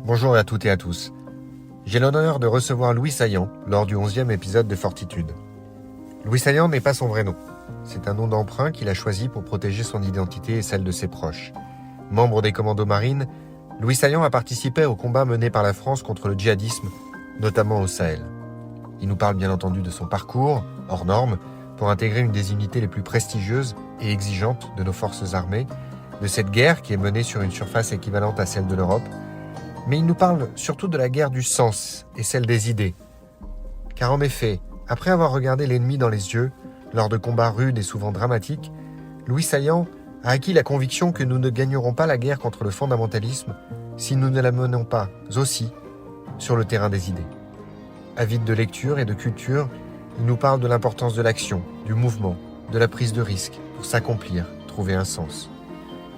Bonjour à toutes et à tous. J'ai l'honneur de recevoir Louis Saillant lors du 11e épisode de Fortitude. Louis Saillant n'est pas son vrai nom. C'est un nom d'emprunt qu'il a choisi pour protéger son identité et celle de ses proches. Membre des commandos marines, Louis Saillant a participé aux combats menés par la France contre le djihadisme, notamment au Sahel. Il nous parle bien entendu de son parcours, hors norme, pour intégrer une des unités les plus prestigieuses et exigeantes de nos forces armées, de cette guerre qui est menée sur une surface équivalente à celle de l'Europe, mais il nous parle surtout de la guerre du sens et celle des idées. Car en effet, après avoir regardé l'ennemi dans les yeux, lors de combats rudes et souvent dramatiques, Louis Saillant a acquis la conviction que nous ne gagnerons pas la guerre contre le fondamentalisme si nous ne la menons pas aussi sur le terrain des idées. Avide de lecture et de culture, il nous parle de l'importance de l'action, du mouvement, de la prise de risque pour s'accomplir, trouver un sens.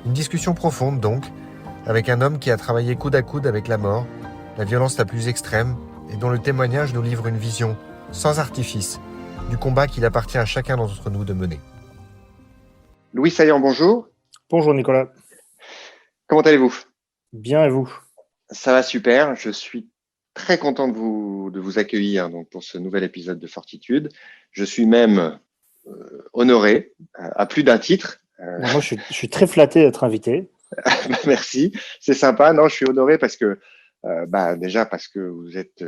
Une discussion profonde donc, avec un homme qui a travaillé coude à coude avec la mort, la violence la plus extrême, et dont le témoignage nous livre une vision, sans artifice, du combat qu'il appartient à chacun d'entre nous de mener. Louis Saillant, bonjour. Bonjour Nicolas. Comment allez-vous ? Bien et vous ? Ça va super, je suis très content de vous accueillir donc, pour ce nouvel épisode de Fortitude. Je suis même honoré, à plus d'un titre. Moi, je suis très flatté d'être invité. Merci, c'est sympa. Non, je suis honoré parce que déjà parce que vous êtes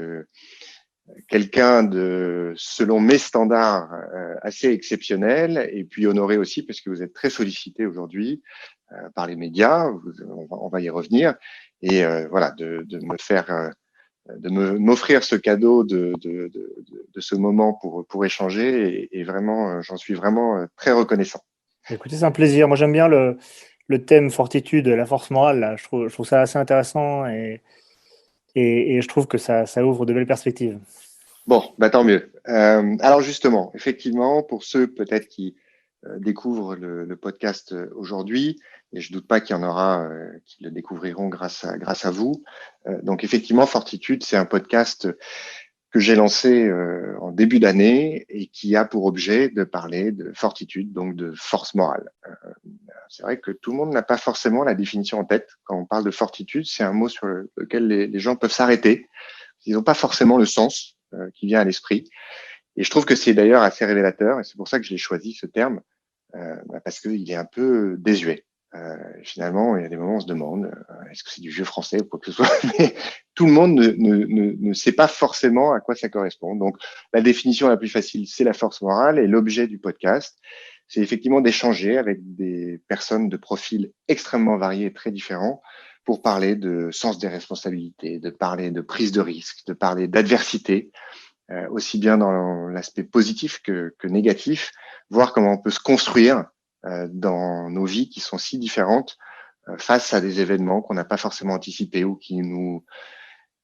quelqu'un de, selon mes standards, assez exceptionnel, et puis honoré aussi parce que vous êtes très sollicité aujourd'hui par les médias. On va y revenir, et voilà, de me faire, m'offrir ce cadeau de ce moment pour échanger, et vraiment, j'en suis vraiment très reconnaissant. Écoutez, c'est un plaisir. Moi, j'aime bien le thème fortitude, la force morale. Là. Je trouve ça assez intéressant et je trouve que ça ouvre de belles perspectives. Bon, tant mieux. Alors justement, effectivement, pour ceux peut-être qui découvrent le podcast aujourd'hui, et je doute pas qu'il y en aura qui le découvriront grâce à vous. Donc effectivement, Fortitude, c'est un podcast que j'ai lancé en début d'année et qui a pour objet de parler de fortitude, donc de force morale. C'est vrai que tout le monde n'a pas forcément la définition en tête. Quand on parle de fortitude, c'est un mot sur lequel les gens peuvent s'arrêter. Ils n'ont pas forcément le sens qui vient à l'esprit. Et je trouve que c'est d'ailleurs assez révélateur, et c'est pour ça que je l'ai choisi, ce terme, parce qu'il est un peu désuet. Finalement, il y a des moments où on se demande, est-ce que c'est du vieux français ou quoi que ce soit, mais tout le monde ne sait pas forcément à quoi ça correspond. Donc, la définition la plus facile, c'est la force morale, et l'objet du podcast, c'est effectivement d'échanger avec des personnes de profils extrêmement variés et très différents pour parler de sens des responsabilités, de parler de prise de risque, de parler d'adversité, aussi bien dans l'aspect positif que négatif, voir comment on peut se construire dans nos vies qui sont si différentes face à des événements qu'on n'a pas forcément anticipés ou qui nous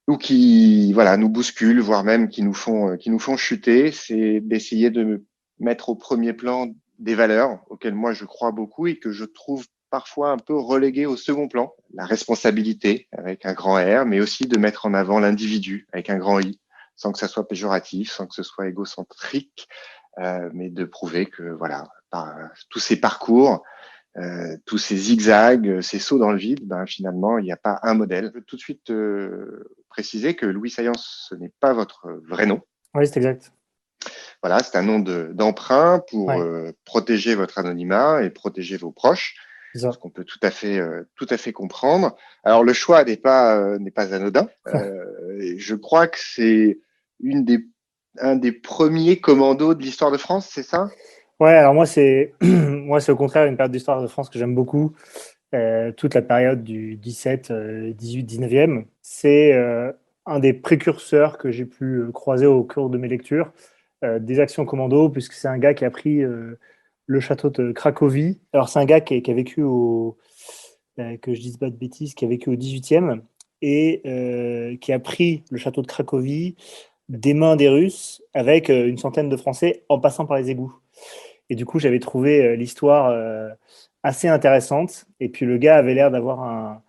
bousculent, voire même qui nous font chuter. C'est d'essayer de mettre au premier plan des valeurs auxquelles moi je crois beaucoup et que je trouve parfois un peu reléguées au second plan. La responsabilité avec un grand R, mais aussi de mettre en avant l'individu avec un grand I, sans que ça soit péjoratif, sans que ce soit égocentrique, mais de prouver que voilà, par tous ces parcours, tous ces zigzags, ces sauts dans le vide, finalement, il n'y a pas un modèle. Je veux tout de suite préciser que Louis Saillant, ce n'est pas votre vrai nom. Oui, c'est exact. Voilà, c'est un nom d'emprunt pour protéger votre anonymat et protéger vos proches. Ce qu'on peut tout à fait comprendre. Alors le choix n'est pas anodin. Je crois que c'est un des premiers commandos de l'histoire de France, c'est ça ? Ouais, alors moi c'est au contraire une période d'histoire de France que j'aime beaucoup. Toute la période du 17, 18, 19e, c'est un des précurseurs que j'ai pu croiser au cours de mes lectures des actions commando, puisque c'est un gars qui a pris le château de Cracovie. Alors c'est un gars qui a vécu que je dise pas de bêtises, qui a vécu au 18e et qui a pris le château de Cracovie des mains des Russes avec une centaine de Français en passant par les égouts. Et du coup, j'avais trouvé l'histoire assez intéressante. Et puis, le gars avait l'air d'avoir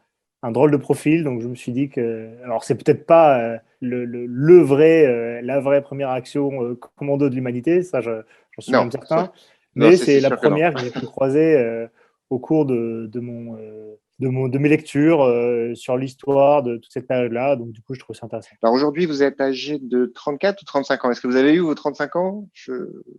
un drôle de profil. Donc, je me suis dit que... Alors, c'est peut-être pas la vraie première action commando de l'humanité. Ça, j'en suis même certain. Mais c'est la première que j'ai pu croiser au cours de de mes lectures sur l'histoire de toute cette période-là. Donc, du coup, je trouve ça intéressant. Alors aujourd'hui, vous êtes âgé de 34 ou 35 ans. Est-ce que vous avez eu vos 35 ans?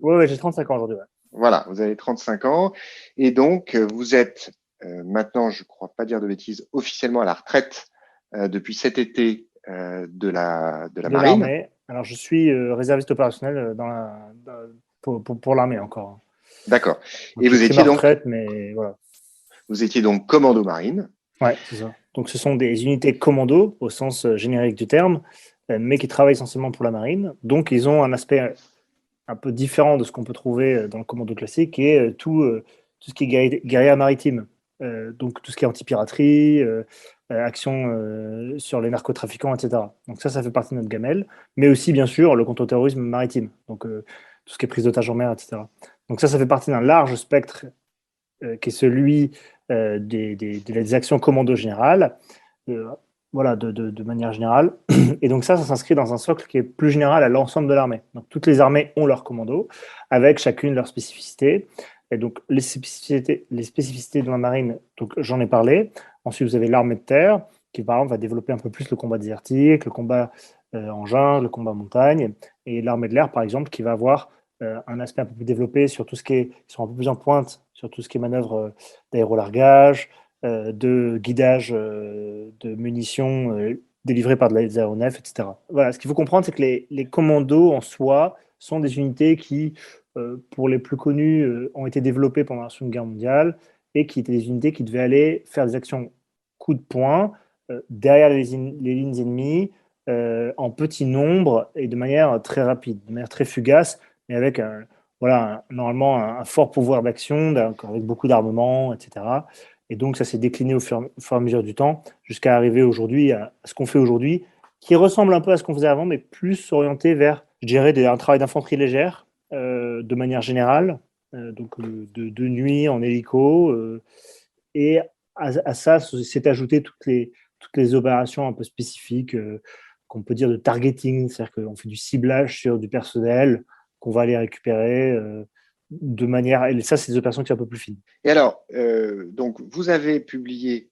Ouais, j'ai 35 ans aujourd'hui. Ouais. Voilà, vous avez 35 ans. Et donc, vous êtes maintenant, je ne crois pas dire de bêtises, officiellement à la retraite depuis cet été de la De marine. l'armée. Alors, je suis réserviste opérationnel pour l'armée encore. D'accord. Donc, Et j'ai vous pris étiez ma donc, retraite, mais voilà. vous étiez donc commando marine. Ouais, c'est ça. Donc, ce sont des unités commando au sens générique du terme, mais qui travaillent essentiellement pour la marine. Donc, ils ont un aspect un peu différent de ce qu'on peut trouver dans le commando classique, qui est tout ce qui est guérilla maritime. Donc, tout ce qui est anti-piraterie, action sur les narcotrafiquants, etc. Donc, ça fait partie de notre gamelle. Mais aussi, bien sûr, le contre-terrorisme maritime. Donc, tout ce qui est prise d'otages en mer, etc. Donc, ça fait partie d'un large spectre qui est celui des actions commando générales, voilà, de manière générale. Et donc ça s'inscrit dans un socle qui est plus général à l'ensemble de l'armée. Donc toutes les armées ont leur commando, avec chacune leur spécificité. Et donc les spécificités de la marine, donc j'en ai parlé. Ensuite, vous avez l'armée de terre, qui par exemple va développer un peu plus le combat désertique, le combat en jungle, le combat en montagne. Et l'armée de l'air, par exemple, qui va avoir un aspect un peu plus développé sur tout ce qui est, ils sont un peu plus en pointe sur tout ce qui est manœuvre d'aérolargage, de guidage de munitions délivrées par des aéronefs, etc. Voilà, ce qu'il faut comprendre, c'est que les commandos en soi sont des unités qui, pour les plus connus, ont été développées pendant la Seconde Guerre mondiale et qui étaient des unités qui devaient aller faire des actions coup de poing derrière les lignes ennemies en petit nombre et de manière très rapide, de manière très fugace, mais avec voilà, normalement un fort pouvoir d'action, avec beaucoup d'armement, etc. Et donc, ça s'est décliné au fur et à mesure du temps jusqu'à arriver aujourd'hui à ce qu'on fait aujourd'hui, qui ressemble un peu à ce qu'on faisait avant, mais plus orienté vers, je dirais, un travail d'infanterie légère de manière générale, donc de nuit en hélico. Et à ça, s'est ajouté toutes les opérations un peu spécifiques qu'on peut dire de targeting, c'est-à-dire qu'on fait du ciblage sur du personnel qu'on va aller récupérer de manière. Et ça, c'est des opérations qui sont un peu plus fines. Et alors, donc, vous avez publié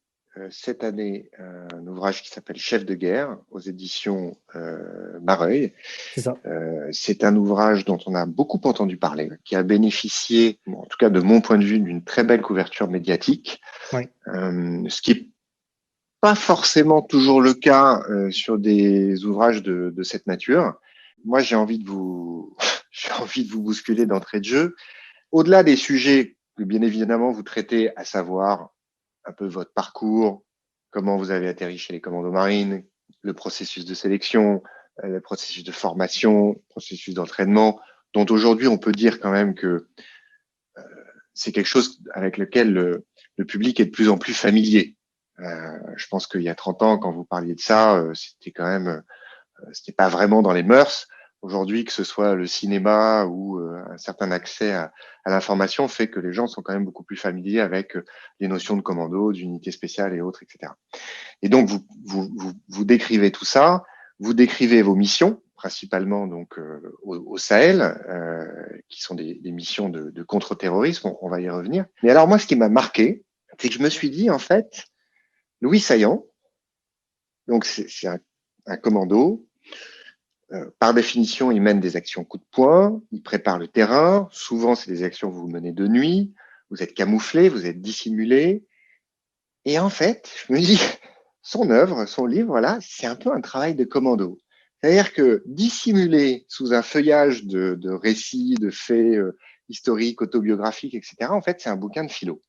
cette année un ouvrage qui s'appelle Chef de guerre aux éditions Mareuil. C'est ça. C'est un ouvrage dont on a beaucoup entendu parler, qui a bénéficié, en tout cas de mon point de vue, d'une très belle couverture médiatique. Oui. Ce qui n'est pas forcément toujours le cas sur des ouvrages de cette nature. Moi, j'ai envie de vous bousculer d'entrée de jeu. Au-delà des sujets que, bien évidemment, vous traitez, à savoir un peu votre parcours, comment vous avez atterri chez les commandos marines, le processus de sélection, le processus de formation, le processus d'entraînement, dont aujourd'hui on peut dire quand même que c'est quelque chose avec lequel le public est de plus en plus familier. Je pense qu'il y a 30 ans, quand vous parliez de ça, c'était quand même, c'était pas vraiment dans les mœurs. Aujourd'hui, que ce soit le cinéma ou un certain accès à l'information fait que les gens sont quand même beaucoup plus familiers avec les notions de commando, d'unité spéciale et autres, etc. Et donc, vous décrivez tout ça, vous décrivez vos missions, principalement donc au Sahel, qui sont des missions de contre-terrorisme, on va y revenir. Mais alors moi, ce qui m'a marqué, c'est que je me suis dit, en fait, Louis Saillant, donc c'est un commando, par définition, il mène des actions coup de poing, il prépare le terrain. Souvent, c'est des actions que vous menez de nuit. Vous êtes camouflé, vous êtes dissimulé. Et en fait, je me dis, son œuvre, son livre, là, c'est un peu un travail de commando. C'est-à-dire que dissimulé sous un feuillage de récits, de faits historiques, autobiographiques, etc., en fait, c'est un bouquin de philo.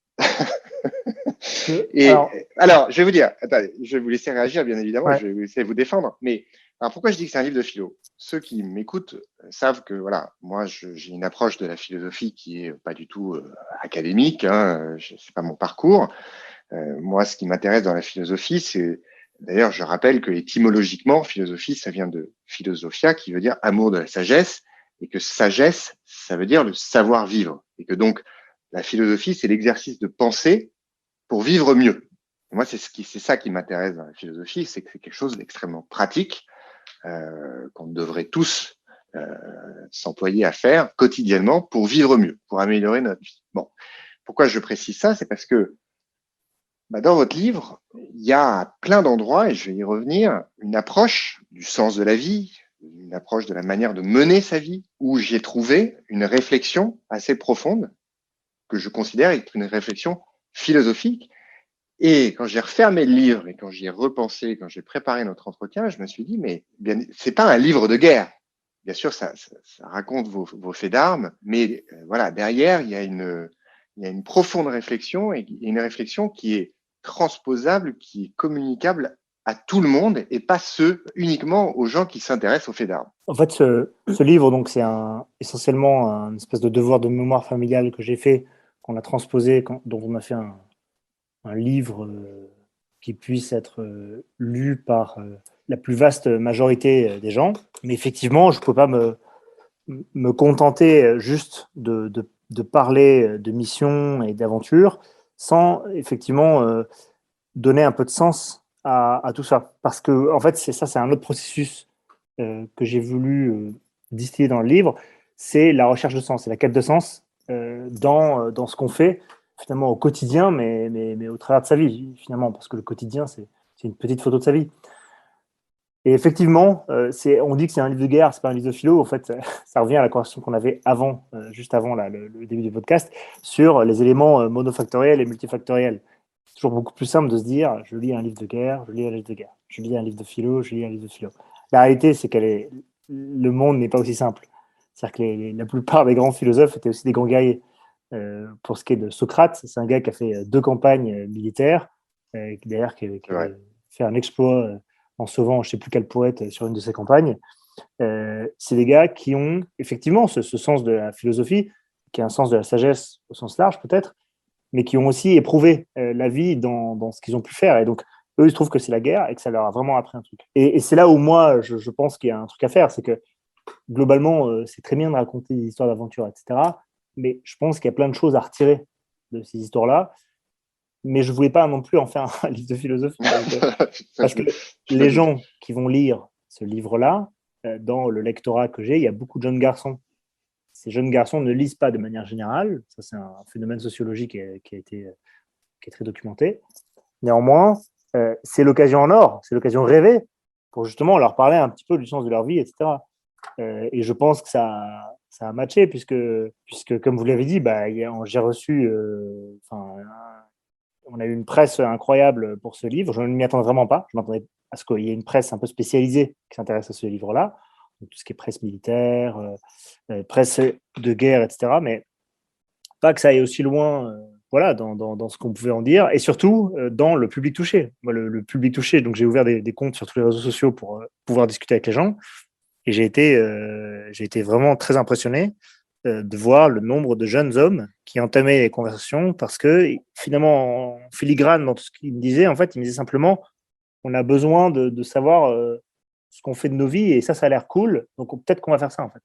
Et alors, je vais vous dire, attendez, je vais vous laisser réagir, bien évidemment, Ouais. je vais vous laisser vous défendre. Mais alors, pourquoi je dis que c'est un livre de philo? Ceux qui m'écoutent savent que, voilà, moi, j'ai une approche de la philosophie qui est pas du tout académique. Hein, c'est pas mon parcours. Moi, ce qui m'intéresse dans la philosophie, c'est, d'ailleurs, je rappelle que étymologiquement, philosophie, ça vient de philosophia, qui veut dire amour de la sagesse, et que sagesse, ça veut dire le savoir vivre, et que donc la philosophie, c'est l'exercice de penser pour vivre mieux. Et moi, c'est ça qui m'intéresse dans la philosophie, c'est que c'est quelque chose d'extrêmement pratique qu'on devrait tous s'employer à faire quotidiennement pour vivre mieux, pour améliorer notre vie. Bon, pourquoi je précise ça? C'est parce que Dans votre livre, il y a à plein d'endroits, et je vais y revenir, une approche du sens de la vie, une approche de la manière de mener sa vie, où j'ai trouvé une réflexion assez profonde, que je considère être une réflexion philosophique. Et quand j'ai refermé le livre et quand j'y ai repensé, quand j'ai préparé notre entretien, je me suis dit, mais c'est pas un livre de guerre. Bien sûr, ça raconte vos faits d'armes, mais voilà, derrière, il y a une profonde réflexion et une réflexion qui est transposable, qui est communicable à tout le monde et pas uniquement aux gens qui s'intéressent aux faits d'armes. En fait, ce livre, donc, c'est essentiellement un espèce de devoir de mémoire familiale que j'ai fait, qu'on a transposé, dont on a fait un livre qui puisse être lu par la plus vaste majorité des gens. Mais effectivement, je ne peux pas me contenter juste de parler de mission et d'aventure sans effectivement donner un peu de sens à tout ça. Parce que, en fait, c'est un autre processus que j'ai voulu distiller dans le livre, c'est la recherche de sens, c'est la quête de sens dans ce qu'on fait finalement au quotidien, mais au travers de sa vie, finalement, parce que le quotidien, c'est une petite photo de sa vie. Et effectivement, on dit que c'est un livre de guerre, c'est pas un livre de philo. En fait, ça revient à la conversation qu'on avait avant, juste avant là, le début du podcast, sur les éléments monofactoriels et multifactoriels. C'est toujours beaucoup plus simple de se dire, je lis un livre de guerre, je lis un livre de guerre. Je lis un livre de philo, je lis un livre de philo. La réalité, c'est le monde n'est pas aussi simple. C'est-à-dire que la plupart des grands philosophes étaient aussi des grands guerriers. Pour ce qui est de Socrate, c'est un gars qui a fait 2 campagnes militaires, d'ailleurs qui a fait un exploit en sauvant je ne sais plus quel poète sur une de ses campagnes. C'est des gars qui ont effectivement ce sens de la philosophie, qui est un sens de la sagesse au sens large peut-être, mais qui ont aussi éprouvé la vie dans ce qu'ils ont pu faire. Et donc, eux, ils trouvent que c'est la guerre et que ça leur a vraiment appris un truc. Et c'est là où moi, je pense qu'il y a un truc à faire, c'est que globalement, c'est très bien de raconter des histoires d'aventure, etc. Mais je pense qu'il y a plein de choses à retirer de ces histoires-là. Mais je ne voulais pas non plus en faire un livre de philosophie. Parce que les gens qui vont lire ce livre-là, dans le lectorat que j'ai, il y a beaucoup de jeunes garçons. Ces jeunes garçons ne lisent pas de manière générale. Ça, c'est un phénomène sociologique qui est très documenté. Néanmoins, c'est l'occasion en or, c'est l'occasion rêvée pour justement leur parler un petit peu du sens de leur vie, etc. Et je pense que ça a matché, puisque comme vous l'avez dit, j'ai reçu, on a eu une presse incroyable pour ce livre. Je ne m'y attendais vraiment pas. Je m'attendais à ce qu'il y ait une presse un peu spécialisée qui s'intéresse à ce livre-là. Donc, tout ce qui est presse militaire, presse de guerre, etc. Mais pas que ça aille aussi loin voilà, dans ce qu'on pouvait en dire. Et surtout, dans le public touché. Moi, le public touché, donc j'ai ouvert des comptes sur tous les réseaux sociaux pour pouvoir discuter avec les gens. Et j'ai été vraiment très impressionné de voir le nombre de jeunes hommes qui entamaient les conversations parce que finalement, en filigrane dans tout ce qu'ils me disaient, en fait, ils me disaient simplement, on a besoin de savoir ce qu'on fait de nos vies et ça a l'air cool, donc peut-être qu'on va faire ça en fait.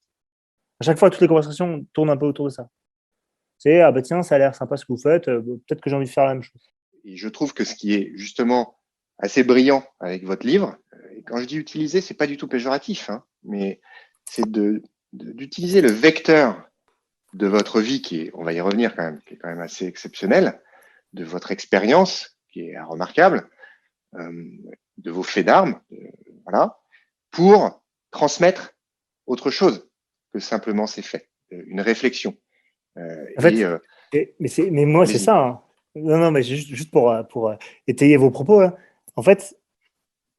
À chaque fois, toutes les conversations tournent un peu autour de ça. C'est, ah bah tiens, ça a l'air sympa ce que vous faites, peut-être que j'ai envie de faire la même chose. Et je trouve que ce qui est justement assez brillant avec votre livre, et quand je dis utiliser, c'est pas du tout péjoratif, hein, mais c'est d'utiliser le vecteur de votre vie qui est, on va y revenir quand même, qui est quand même assez exceptionnel, de votre expérience qui est remarquable, de vos faits d'armes, voilà, pour transmettre autre chose que simplement ces faits, une réflexion. En fait, mais moi, c'est ça. Hein. Non, mais juste pour étayer vos propos. Hein. En fait,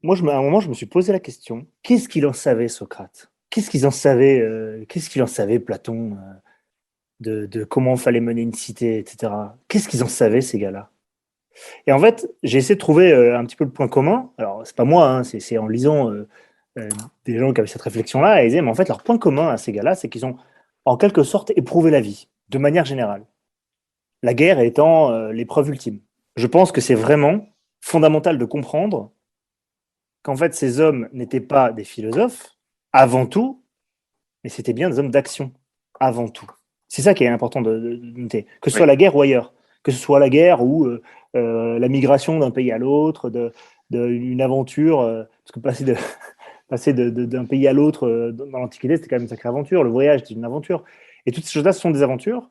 moi, à un moment, je me suis posé la question, qu'est-ce qu'il en savait, Socrate? Qu'est-ce qu'il en savait, Platon, de comment il fallait mener une cité, etc. Qu'est-ce qu'ils en savaient, ces gars-là? Et en fait, j'ai essayé de trouver un petit peu le point commun. Alors, c'est pas moi, hein, c'est en lisant des gens qui avaient cette réflexion-là, et ils disaient, mais en fait, leur point commun à ces gars-là, c'est qu'ils ont en quelque sorte éprouvé la vie, de manière générale. La guerre étant l'épreuve ultime. Je pense que c'est vraiment fondamental de comprendre qu'en fait, ces hommes n'étaient pas des philosophes, avant tout, mais c'était bien des hommes d'action, avant tout. C'est ça qui est important de noter. Que ce soit la guerre ou ailleurs. Que ce soit la guerre ou la migration d'un pays à l'autre, une aventure, parce que passer d'un pays à l'autre dans l'Antiquité, c'était quand même une sacrée aventure. Le voyage, c'était une aventure. Et toutes ces choses-là, ce sont des aventures.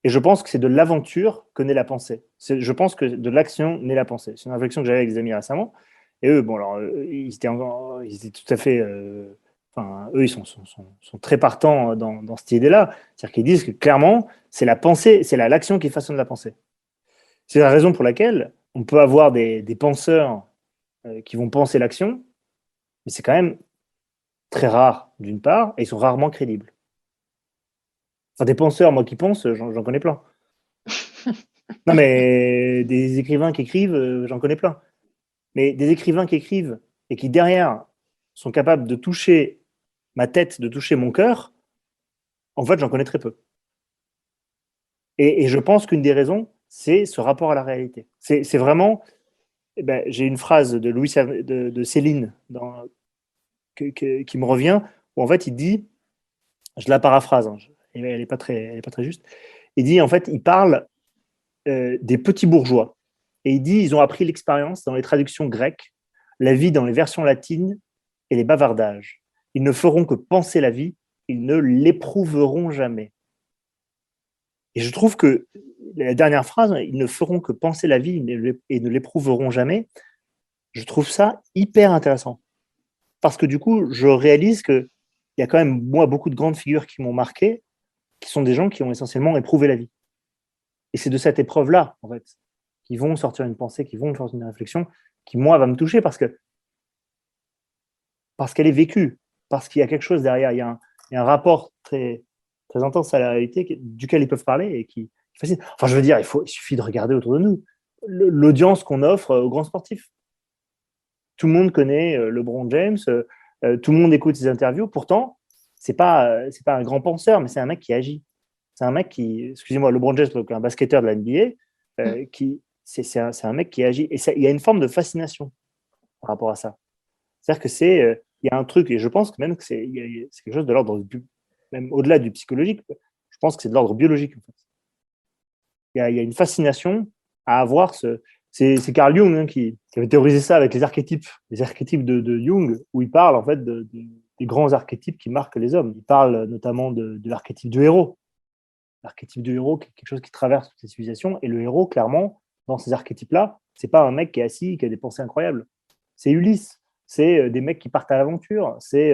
Et je pense que c'est de l'aventure que naît la pensée. Je pense que de l'action naît la pensée. C'est une réflexion que j'avais avec des amis récemment. Et eux, bon, alors, ils étaient tout à fait. Enfin, eux, ils sont très partants dans cette idée-là. C'est-à-dire qu'ils disent que clairement, c'est la pensée, c'est l'action qui façonne la pensée. C'est la raison pour laquelle on peut avoir des penseurs qui vont penser l'action, mais c'est quand même très rare, d'une part, et ils sont rarement crédibles. Enfin, des penseurs, moi qui pense, j'en connais plein. Non, mais des écrivains qui écrivent, j'en connais plein. Mais des écrivains qui écrivent et qui, derrière, sont capables de toucher ma tête, de toucher mon cœur, en fait, j'en connais très peu. Et je pense qu'une des raisons, c'est ce rapport à la réalité. C'est vraiment. Eh ben, j'ai une phrase de de Céline qui me revient, où en fait, il dit, je la paraphrase, hein, elle elle est pas très juste. Il dit, en fait, il parle des petits bourgeois. Et il dit, ils ont appris l'expérience dans les traductions grecques, la vie dans les versions latines et les bavardages. Ils ne feront que penser la vie, ils ne l'éprouveront jamais. Et je trouve que la dernière phrase, ils ne feront que penser la vie et ne l'éprouveront jamais, je trouve ça hyper intéressant. Parce que du coup, je réalise qu'il y a quand même, moi, beaucoup de grandes figures qui m'ont marqué, qui sont des gens qui ont essentiellement éprouvé la vie. Et c'est de cette épreuve-là, en fait, qui vont sortir une pensée, qui vont sortir une réflexion, qui, moi, va me toucher parce qu'elle est vécue, parce qu'il y a quelque chose derrière, il y a un rapport très, très intense à la réalité duquel ils peuvent parler et qui est facile. Enfin, je veux dire, il suffit de regarder autour de nous l'audience qu'on offre aux grands sportifs. Tout le monde connaît LeBron James, tout le monde écoute ses interviews. Pourtant, c'est pas un grand penseur, mais c'est un mec qui agit. C'est un mec qui, excusez-moi, LeBron James, donc un basketteur de la NBA, c'est un mec qui agit. Et il y a une forme de fascination par rapport à ça. C'est-à-dire que il y a un truc, et je pense que même que c'est quelque chose de l'ordre, même au-delà du psychologique, je pense que c'est de l'ordre biologique. En fait. Il y a une fascination à avoir c'est Carl Jung qui avait théorisé ça avec les archétypes de Jung, où il parle en fait des grands archétypes qui marquent les hommes. Il parle notamment de l'archétype du héros. L'archétype du héros, qui est quelque chose qui traverse toutes les civilisations. Et le héros, clairement, dans ces archétypes-là, c'est pas un mec qui est assis, qui a des pensées incroyables. C'est Ulysse. C'est des mecs qui partent à l'aventure. C'est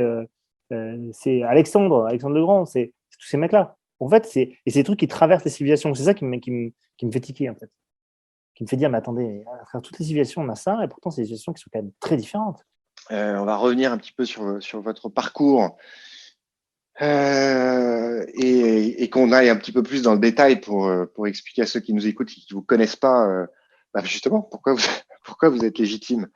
Alexandre le Grand. C'est tous ces mecs-là. En fait, c'est des trucs qui traversent les civilisations. C'est ça qui me fait tiquer, en fait. Qui me fait dire, mais attendez, à travers toutes les civilisations, on a ça, et pourtant, c'est des civilisations qui sont quand même très différentes. On va revenir un petit peu sur votre parcours et qu'on aille un petit peu plus dans le détail pour expliquer à ceux qui nous écoutent et qui ne vous connaissent pas justement pourquoi vous êtes légitime,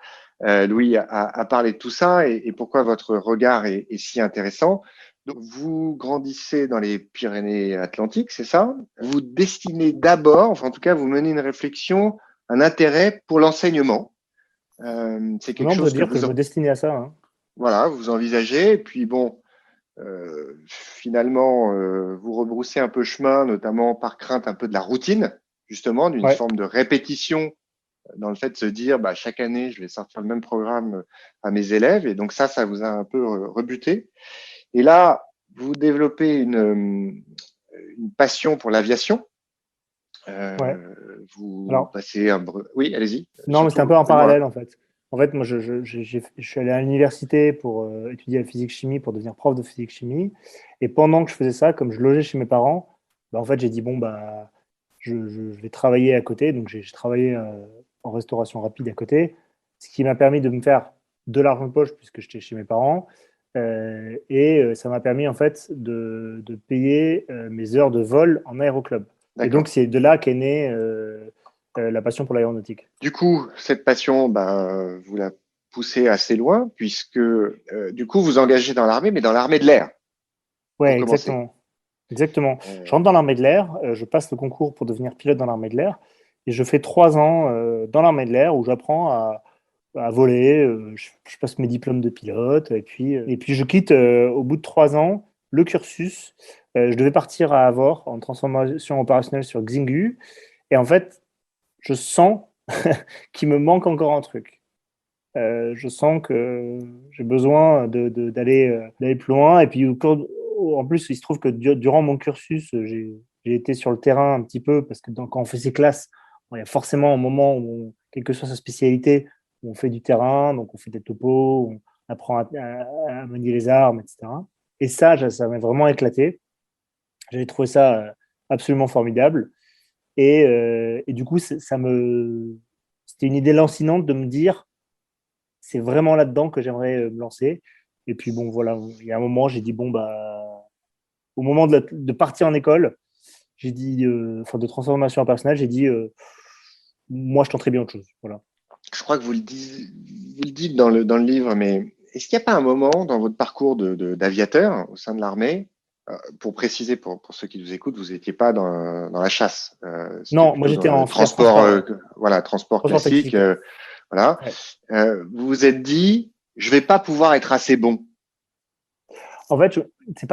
Louis, à parler de tout ça et pourquoi votre regard est si intéressant. Donc, vous grandissez dans les Pyrénées-Atlantiques, c'est ça? Vous destinez d'abord, enfin en tout cas, vous menez une réflexion, un intérêt pour l'enseignement. C'est quelque Non, on peut chose que dire que je me destinais à ça. Hein. voilà, vous envisagez. Et puis bon, finalement, vous rebroussez un peu chemin, notamment par crainte un peu de la routine, justement, d'une Ouais. forme de répétition dans le fait de se dire, bah, chaque année, je vais sortir le même programme à mes élèves. Et donc ça vous a un peu rebuté. Et là, vous développez une passion pour l'aviation. Ouais. Vous Alors, passez un... Oui, allez-y. non, mais c'est un peu Surtout, en dis-moi. parallèle, en fait. En fait, moi, je suis allé à l'université pour étudier la physique-chimie, pour devenir prof de physique-chimie. Et pendant que je faisais ça, comme je logeais chez mes parents, bah, en fait, j'ai dit, bon, bah, je vais travailler à côté. Donc, j'ai travaillé en restauration rapide à côté, ce qui m'a permis de me faire de l'argent de poche puisque j'étais chez mes parents. Ça m'a permis, en fait, de payer mes heures de vol en aéroclub. Et donc, D'accord. c'est de là qu'est née la passion pour l'aéronautique. Du coup, cette passion, ben, vous la poussez assez loin, puisque du coup, vous engagez dans l'armée, mais dans l'armée de l'air, pour Ouais, commencer. exactement. Exactement. Je Euh, rentre dans l'armée de l'air, je passe le concours pour devenir pilote dans l'armée de l'air, et je fais 3 ans dans l'armée de l'air où j'apprends à voler, je passe mes diplômes de pilote, et puis je quitte au bout de 3 ans le cursus. Je devais partir à Avor en transformation opérationnelle sur Xingu, et en fait, je sens qu'il me manque encore un truc. Je sens que j'ai besoin d'aller plus loin. Et puis, en plus, il se trouve que durant mon cursus, j'ai été sur le terrain un petit peu parce que quand on fait ses classes, il y a forcément un moment où, quelle que soit sa spécialité, où on fait du terrain, donc on fait des topos, on apprend à manier les armes, etc. Et ça m'a vraiment éclaté. J'avais trouvé ça absolument formidable. Et du coup, c'était une idée lancinante de me dire, c'est vraiment là-dedans que j'aimerais me lancer. Et puis bon, voilà, il y a un moment, j'ai dit, bon, bah, au moment de partir en école, j'ai dit, enfin, de transformation personnelle, j'ai dit, moi, je tenterais bien autre chose. Voilà. Je crois que vous le dites dans le livre, mais est-ce qu'il n'y a pas un moment dans votre parcours d'aviateur au sein de l'armée, pour préciser pour ceux qui nous écoutent, vous n'étiez pas dans la chasse, c'était Non, moi, plutôt dans j'étais le en transport, transport, voilà, transport transport classique, tactique. Ouais. voilà. Ouais. Vous vous êtes dit, je vais pas pouvoir être assez bon. En fait, c'est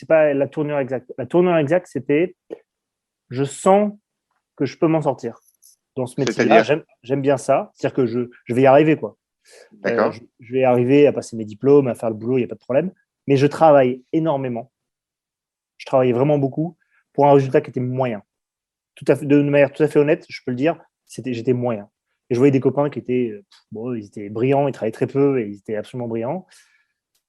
pas la tournure exacte. La tournure exacte, c'était, je sens que je peux m'en sortir dans ce métier-là. C'est-à-dire, J'aime bien ça. C'est-à-dire que je vais y arriver, quoi. d'accord, Je vais arriver à passer mes diplômes, à faire le boulot, il n'y a pas de problème. Mais je travaille énormément. Je travaillais vraiment beaucoup pour un résultat qui était moyen. De manière tout à fait honnête, je peux le dire, j'étais moyen. Et je voyais des copains qui étaient, bon, ils étaient brillants, ils travaillaient très peu et ils étaient absolument brillants.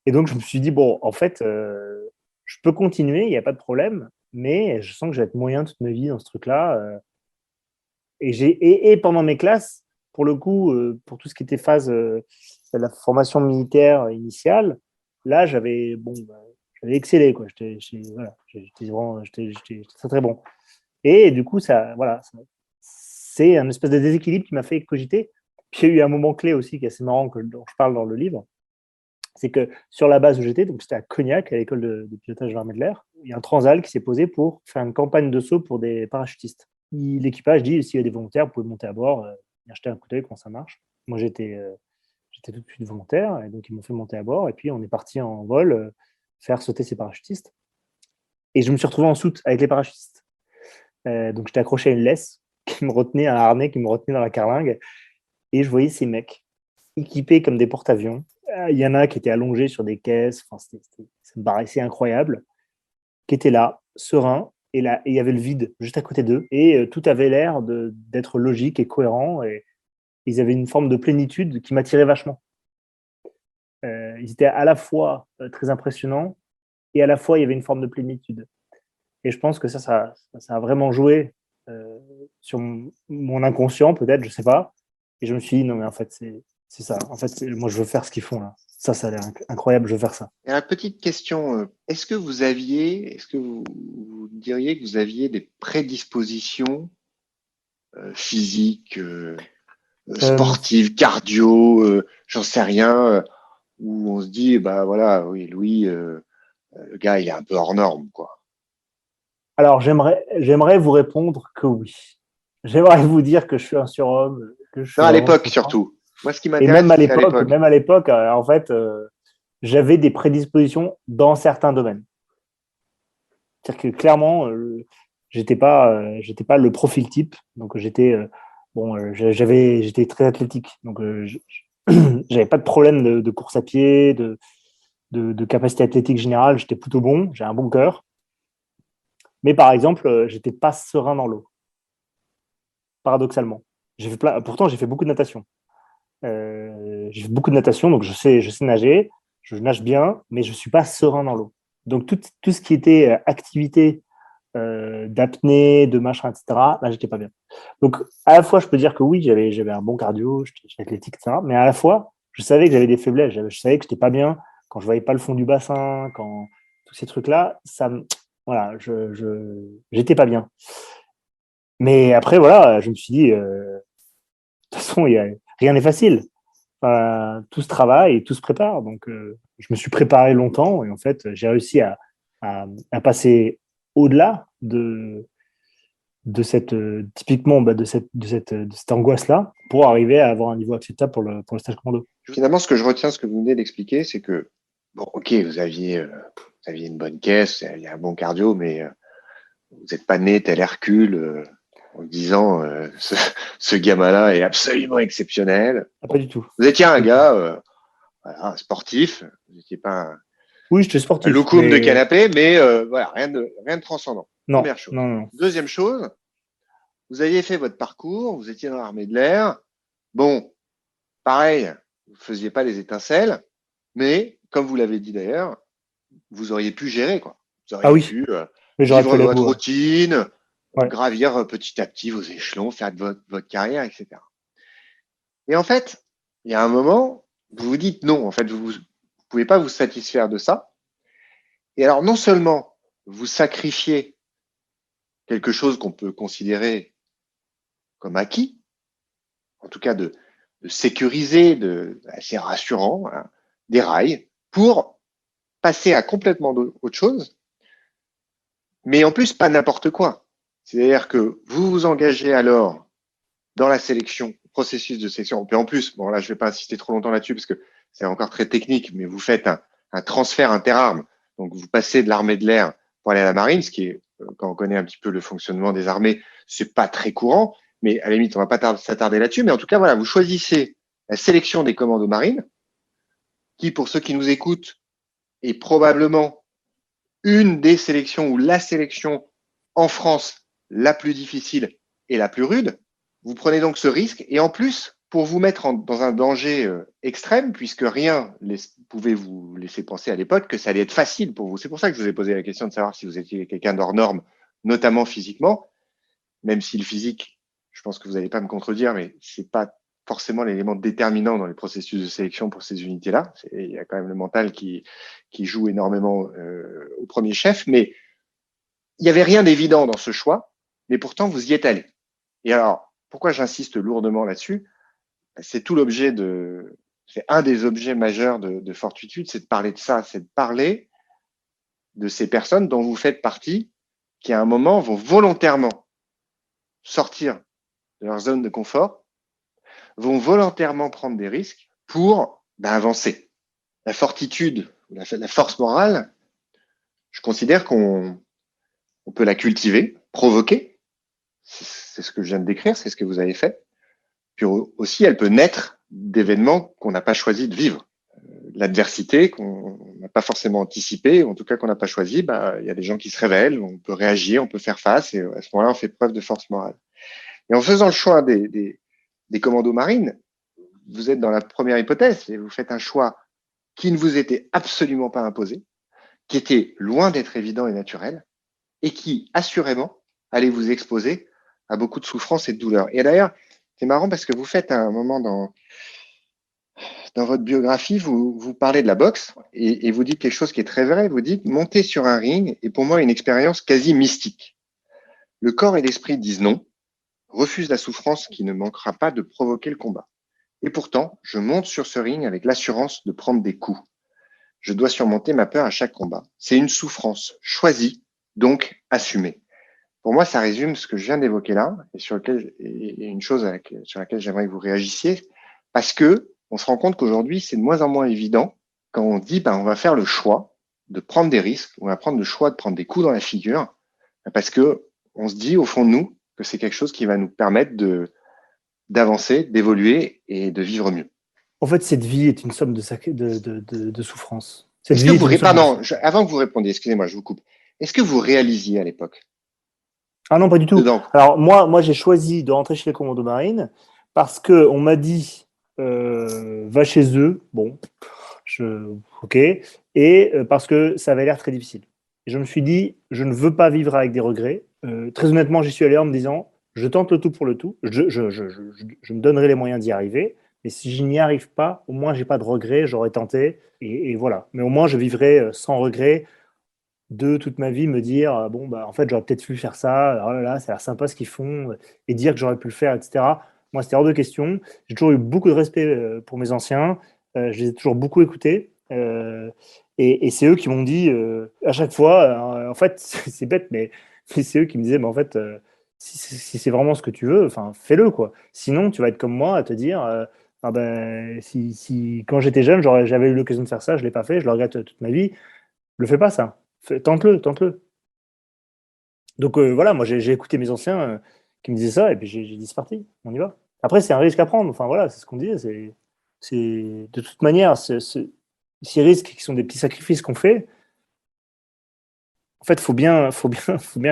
Et donc, je me suis dit, bon, en fait, je peux continuer, il n'y a pas de problème, mais je sens que je vais être moyen toute ma vie dans ce truc-là. Et pendant mes classes, pour le coup, pour tout ce qui était phase de la formation militaire initiale, là, j'avais excellé, quoi. Voilà, j'étais très, très bon. Et du coup, c'est un espèce de déséquilibre qui m'a fait cogiter. Puis il y a eu un moment clé aussi qui est assez marrant, dont je parle dans le livre. C'est que sur la base où j'étais, donc c'était à Cognac, à l'école de pilotage de l'armée de l'air, il y a un transal qui s'est posé pour faire une campagne de saut pour des parachutistes. L'équipage dit, s'il y a des volontaires, vous pouvez monter à bord et acheter un coup d'œil comment ça marche. Moi, j'étais tout de suite volontaire, et donc ils m'ont fait monter à bord, et puis on est parti en vol faire sauter ces parachutistes. Et je me suis retrouvé en soute avec les parachutistes. Donc j'étais accroché à une laisse qui me retenait, un harnais qui me retenait dans la carlingue, et je voyais ces mecs équipés comme des porte-avions. Il y en a qui étaient allongés sur des caisses, enfin, ça me paraissait incroyable, qui étaient là, sereins, et là, il y avait le vide juste à côté d'eux, et tout avait l'air d'être logique et cohérent, et ils avaient une forme de plénitude qui m'attirait vachement. Ils étaient à la fois très impressionnants, et à la fois il y avait une forme de plénitude. Et je pense que ça a vraiment joué sur mon inconscient, peut-être, je ne sais pas. Et je me suis dit, non, mais en fait, c'est ça. En fait, moi, je veux faire ce qu'ils font là. Ça a l'air incroyable, je veux faire ça. Et la petite question, est-ce que vous diriez que vous aviez des prédispositions physiques, Euh, sportives, cardio, j'en sais rien, où on se dit, bah voilà, oui, Louis, le gars, il est un peu hors norme, quoi. alors, j'aimerais vous répondre que oui. J'aimerais vous dire que je suis un surhomme, que je Non, suis à vraiment l'époque, trop fort. surtout. Moi, ce qui Et m'intéresse, c'est à l'époque. même à l'époque, en fait, j'avais des prédispositions dans certains domaines. C'est-à-dire que clairement, j'étais pas le profil type. Donc j'étais très athlétique. Donc j'avais pas de problème de course à pied, de capacité athlétique générale. J'étais plutôt bon. J'ai un bon cœur. Mais par exemple, j'étais pas serein dans l'eau, paradoxalement. Pourtant, j'ai fait beaucoup de natation. J'ai fait beaucoup de natation, donc je sais nager, je nage bien, mais je suis pas serein dans l'eau. Donc tout ce qui était activité d'apnée, de machin, etc., là, j'étais pas bien. Donc, à la fois, je peux dire que oui, j'avais un bon cardio, j'étais athlétique, etc., mais à la fois, je savais que j'avais des faiblesses, je savais que j'étais pas bien quand je voyais pas le fond du bassin, quand tous ces trucs-là, voilà, j'étais pas bien. Mais après, voilà, je me suis dit, de toute façon, rien n'est facile. Tout se travaille et tout se prépare. Donc, je me suis préparé longtemps et en fait, j'ai réussi à passer au-delà de cette typiquement de cette angoisse-là pour arriver à avoir un niveau acceptable pour le stage commando. Finalement, ce que je retiens, ce que vous venez d'expliquer, c'est que, bon, ok, vous aviez une bonne caisse, vous aviez un bon cardio, mais vous n'êtes pas né tel Hercule en disant ce gamin-là est absolument exceptionnel. Ah, pas Bon, du tout. vous étiez un gars voilà, sportif, vous n'étiez pas Oui, j'étais un sportif, loukoum de mais canapé, mais voilà, rien de transcendant. Non, Première chose. non, non. Deuxième chose, vous aviez fait votre parcours, vous étiez dans l'armée de l'air. Bon, pareil, vous ne faisiez pas les étincelles, mais comme vous l'avez dit d'ailleurs, vous auriez pu gérer, quoi. Vous Ah auriez oui, pu mais j'aurais pu vivre aller à votre bout. Ouais. routine, Ouais. gravir petit à petit vos échelons, faire de votre carrière, etc. Et en fait, il y a un moment, vous vous dites non, en fait, vous ne pouvez pas vous satisfaire de ça. Et alors, non seulement vous sacrifiez quelque chose qu'on peut considérer comme acquis, en tout cas de sécurisé, assez rassurant, hein, des rails, pour passer à complètement autre chose, mais en plus pas n'importe quoi. C'est-à-dire que vous vous engagez alors dans la sélection, processus de sélection. Et en plus, bon là je ne vais pas insister trop longtemps là-dessus parce que c'est encore très technique, mais vous faites un transfert interarmes. Donc vous passez de l'armée de l'air pour aller à la marine, ce qui est, quand on connaît un petit peu le fonctionnement des armées, c'est pas très courant, mais à la limite on va pas s'attarder là-dessus. Mais en tout cas voilà, vous choisissez la sélection des commandos marines, qui pour ceux qui nous écoutent est probablement une des sélections ou la sélection en France la plus difficile et la plus rude. Vous prenez donc ce risque et en plus, pour vous mettre dans un danger extrême, puisque rien pouvait vous laisser penser à l'époque que ça allait être facile pour vous. C'est pour ça que je vous ai posé la question de savoir si vous étiez quelqu'un d'hors norme, notamment physiquement, même si le physique, je pense que vous n'allez pas me contredire, mais c'est pas forcément l'élément déterminant dans les processus de sélection pour ces unités-là. Il y a quand même le mental qui joue énormément au premier chef, mais il n'y avait rien d'évident dans ce choix, mais pourtant vous y êtes allé. Et alors, pourquoi j'insiste lourdement là-dessus? C'est tout l'objet c'est un des objets majeurs de Fortitude, c'est de parler de ça, c'est de parler de ces personnes dont vous faites partie, qui à un moment vont volontairement sortir de leur zone de confort, vont volontairement prendre des risques pour avancer. La fortitude, la force morale, je considère qu'on peut la cultiver, provoquer. C'est ce que je viens de décrire, c'est ce que vous avez fait. Puis aussi, elle peut naître d'événements qu'on n'a pas choisi de vivre. L'adversité qu'on n'a pas forcément anticipée, ou en tout cas qu'on n'a pas choisi, il y a des gens qui se révèlent, on peut réagir, on peut faire face, et à ce moment-là, on fait preuve de force morale. Et en faisant le choix des commandos marines, vous êtes dans la première hypothèse, et vous faites un choix qui ne vous était absolument pas imposé, qui était loin d'être évident et naturel, et qui, assurément, allait vous exposer à beaucoup de souffrance et de douleur. Et d'ailleurs, c'est marrant parce que vous faites à un moment dans votre biographie, vous parlez de la boxe et vous dites quelque chose qui est très vrai. Vous dites, monter sur un ring est pour moi une expérience quasi mystique. Le corps et l'esprit disent non, refusent la souffrance qui ne manquera pas de provoquer le combat. Et pourtant, je monte sur ce ring avec l'assurance de prendre des coups. Je dois surmonter ma peur à chaque combat. C'est une souffrance choisie, donc assumée. Pour moi, ça résume ce que je viens d'évoquer là et une chose sur laquelle j'aimerais que vous réagissiez, parce que on se rend compte qu'aujourd'hui, c'est de moins en moins évident quand on dit on va faire le choix de prendre des risques, on va prendre le choix de prendre des coups dans la figure, parce que on se dit au fond de nous que c'est quelque chose qui va nous permettre d'avancer, d'évoluer et de vivre mieux. En fait, cette vie est une somme de souffrance. Cette Est-ce que vie est vous, une somme de pardon, souffrance. avant que vous répondiez, excusez-moi, je vous coupe. Est-ce que vous réalisiez à l'époque Ah non, pas du tout. dedans? Alors moi j'ai choisi de rentrer chez les commandos marines parce que on m'a dit va chez eux. Bon, ok. Et parce que ça avait l'air très difficile. Et je me suis dit, je ne veux pas vivre avec des regrets. Très honnêtement, j'y suis allé en me disant, je tente le tout pour le tout. Je me donnerai les moyens d'y arriver. Mais si je n'y arrive pas, au moins j'ai pas de regrets. J'aurais tenté et voilà. Mais au moins je vivrai sans regret de toute ma vie me dire bon bah en fait j'aurais peut-être pu faire ça, oh là là ça a l'air sympa ce qu'ils font et dire que j'aurais pu le faire, etc. Moi c'était hors de question. J'ai toujours eu beaucoup de respect pour mes anciens. Je les ai toujours beaucoup écoutés et c'est eux qui m'ont dit à chaque fois en fait c'est bête mais c'est eux qui me disaient mais en fait si c'est vraiment ce que tu veux, enfin fais-le quoi, sinon tu vas être comme moi à te dire ah ben, si quand j'étais jeune j'avais eu l'occasion de faire ça, je l'ai pas fait, je le regrette toute ma vie. Le fais pas ça. Tente-le, tente-le. Donc voilà, moi j'ai écouté mes anciens qui me disaient ça, et puis j'ai dit c'est parti, on y va. Après, c'est un risque à prendre, enfin voilà, c'est ce qu'on disait. De toute manière, ces risques qui sont des petits sacrifices qu'on fait, En fait, faut bien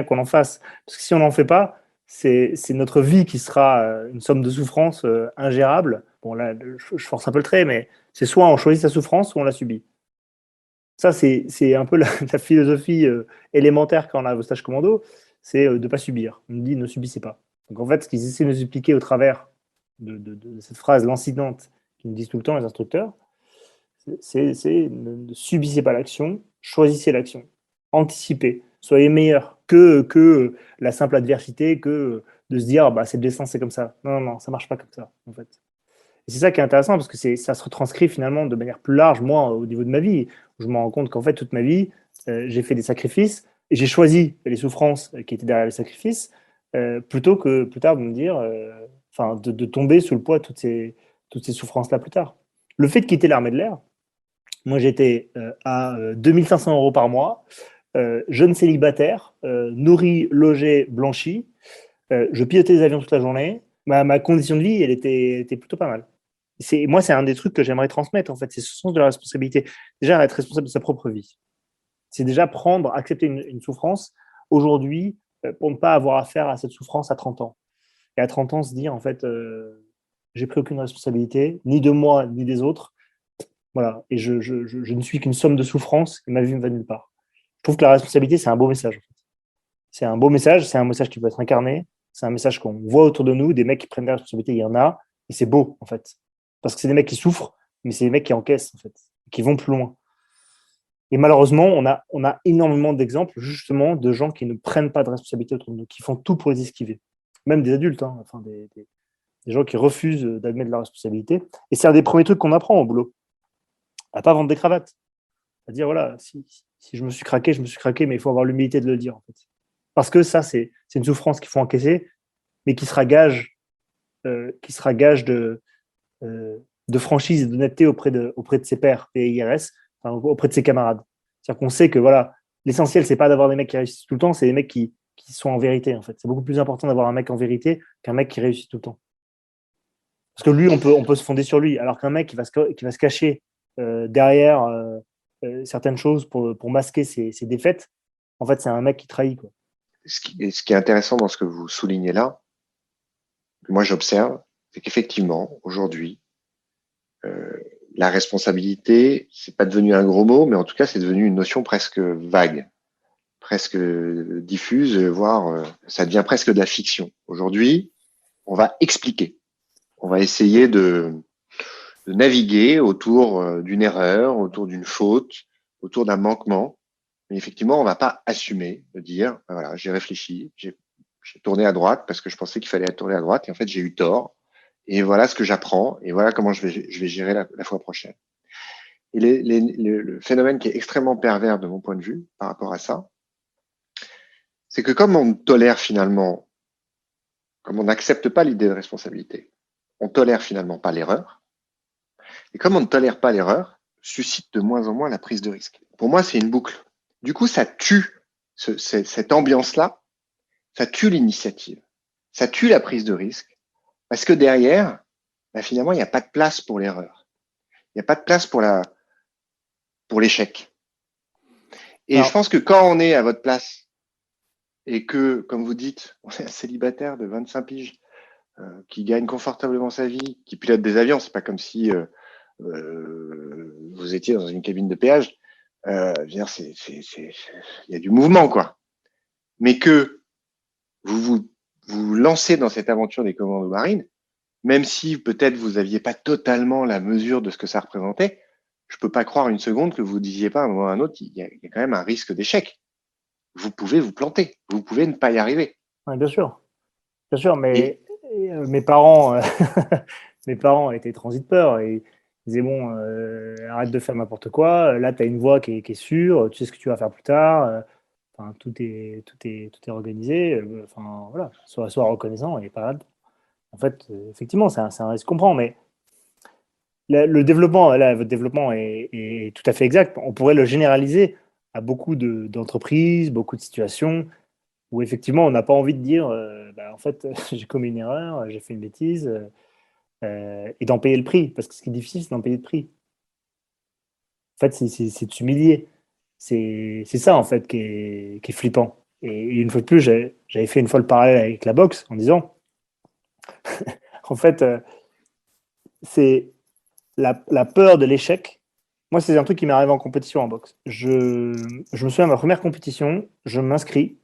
qu'on en fasse. Parce que si on n'en fait pas, c'est notre vie qui sera une somme de souffrance ingérable. Bon, là, je force un peu le trait, mais c'est soit on choisit sa souffrance, soit on la subit. Ça, c'est un peu la philosophie élémentaire quand on a vos stages commando, c'est de ne pas subir. On nous dit ne subissez pas. Donc en fait, ce qu'ils essaient de nous expliquer au travers de cette phrase lancinante qu'ils nous disent tout le temps les instructeurs, c'est ne subissez pas l'action, choisissez l'action, anticipez, soyez meilleur que la simple adversité, que de se dire bah, cette descente c'est comme ça. Non, non, non, ça marche pas comme ça en fait. Et c'est ça qui est intéressant parce que ça se retranscrit finalement de manière plus large, moi, au niveau de ma vie, où je me rends compte qu'en fait, toute ma vie, j'ai fait des sacrifices et j'ai choisi les souffrances qui étaient derrière les sacrifices plutôt que plus tard de me dire, enfin, de tomber sous le poids de toutes ces souffrances-là plus tard. Le fait de quitter l'armée de l'air, moi j'étais à 2500 euros par mois, jeune célibataire, nourri, logé, blanchi. Je pilotais des avions toute la journée. Ma condition de vie, elle était plutôt pas mal. Moi, c'est un des trucs que j'aimerais transmettre, en fait, c'est ce sens de la responsabilité. Déjà, être responsable de sa propre vie. C'est déjà prendre, accepter une souffrance aujourd'hui pour ne pas avoir affaire à cette souffrance à 30 ans. Et à 30 ans, se dire, en fait, j'ai pris aucune responsabilité, ni de moi, ni des autres. Voilà. Et je ne suis qu'une somme de souffrance et ma vie ne va nulle part. Je trouve que la responsabilité, c'est un beau message. En fait. C'est un beau message, c'est un message qui peut être incarné, c'est un message qu'on voit autour de nous, des mecs qui prennent des responsabilités, il y en a, et c'est beau, en fait. Parce que c'est des mecs qui souffrent, mais c'est des mecs qui encaissent, en fait, qui vont plus loin. Et malheureusement, on a énormément d'exemples, justement, de gens qui ne prennent pas de responsabilité autour de nous, qui font tout pour les esquiver. Même des adultes, hein, enfin, des gens qui refusent d'admettre la responsabilité. Et c'est un des premiers trucs qu'on apprend au boulot, à pas vendre des cravates. À dire, voilà, si je me suis craqué, je me suis craqué, mais il faut avoir l'humilité de le dire, en fait. Parce que ça, c'est une souffrance qu'il faut encaisser, mais qui sera gage de franchise et d'honnêteté auprès de ses pairs et IRS, enfin, auprès de ses camarades. C'est-à-dire qu'on sait que voilà, l'essentiel, c'est pas d'avoir des mecs qui réussissent tout le temps, c'est des mecs qui sont en vérité, en fait. C'est beaucoup plus important d'avoir un mec en vérité qu'un mec qui réussit tout le temps. Parce que lui, on peut se fonder sur lui, alors qu'un mec qui va se cacher derrière certaines choses pour masquer ses défaites, en fait, c'est un mec qui trahit, quoi. Ce qui est intéressant dans ce que vous soulignez là, que moi j'observe, c'est qu'effectivement, aujourd'hui, la responsabilité, c'est pas devenu un gros mot, mais en tout cas, c'est devenu une notion presque vague, presque diffuse, voire ça devient presque de la fiction. Aujourd'hui, on va expliquer, on va essayer de naviguer autour d'une erreur, autour d'une faute, autour d'un manquement. Mais effectivement, on va pas assumer de dire, ben voilà, j'ai réfléchi, j'ai tourné à droite parce que je pensais qu'il fallait tourner à droite et en fait, j'ai eu tort. Et voilà ce que j'apprends et voilà comment je vais gérer la fois prochaine. Et le phénomène qui est extrêmement pervers de mon point de vue par rapport à ça, c'est que comme on tolère finalement, comme on n'accepte pas l'idée de responsabilité, on tolère finalement pas l'erreur. Et comme on ne tolère pas l'erreur, suscite de moins en moins la prise de risque. Pour moi, c'est une boucle. Du coup, ça tue cette ambiance-là, ça tue l'initiative, ça tue la prise de risque, parce que derrière, bah, finalement, il n'y a pas de place pour l'erreur. Il n'y a pas de place pour l'échec. Et Alors, je pense que quand on est à votre place et que, comme vous dites, on est un célibataire de 25 piges qui gagne confortablement sa vie, qui pilote des avions, c'est pas comme si vous étiez dans une cabine de péage. Je veux dire, il y a du mouvement, quoi. Mais que vous lancez dans cette aventure des commandos marines, même si peut-être vous n'aviez pas totalement la mesure de ce que ça représentait, je peux pas croire une seconde que vous disiez pas à un moment ou à un autre, il y a quand même un risque d'échec. Vous pouvez vous planter, vous pouvez ne pas y arriver. ouais, bien sûr, Et mais mes parents, mes parents étaient transit peur et ils disaient bon, arrête de faire n'importe quoi. Là, tu as une voie qui est sûre, tu sais ce que tu vas faire plus tard. Enfin, tout est organisé. Enfin, voilà, sois reconnaissant et pas grave. En fait, effectivement, c'est un risque qu'on prend, mais le développement, là, votre développement est tout à fait exact. On pourrait le généraliser à beaucoup d'entreprises, beaucoup de situations où effectivement, on n'a pas envie de dire, bah, en fait, j'ai commis une erreur, j'ai fait une bêtise, et d'en payer le prix. Parce que ce qui est difficile, c'est d'en payer le prix. En fait, c'est de s'humilier. C'est ça, en fait, qui est flippant. Et une fois de plus, j'avais fait une fois le parallèle avec la boxe en disant, en fait, c'est la peur de l'échec. Moi, c'est un truc qui m'est arrivé en compétition en boxe. Je me souviens de ma première compétition, je m'inscris.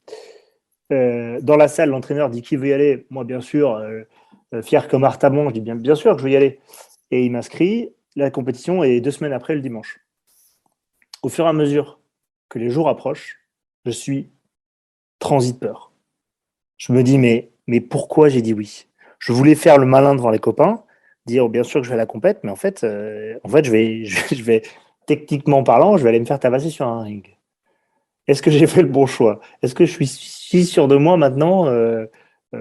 Dans la salle, l'entraîneur dit qui veut y aller. Moi, bien sûr, fier comme Artamon, je dis bien sûr que je veux y aller. Et il m'inscrit. La compétition est 2 semaines après, le dimanche. Au fur et à mesure que les jours approchent, je suis transi de peur. Je me dis, mais pourquoi j'ai dit oui? Je voulais faire le malin devant les copains, dire bien sûr que je vais à la compète, mais en fait je vais, techniquement parlant, je vais aller me faire tabasser sur un ring. Est-ce que j'ai fait le bon choix? Est-ce que je suis si sûr de moi maintenant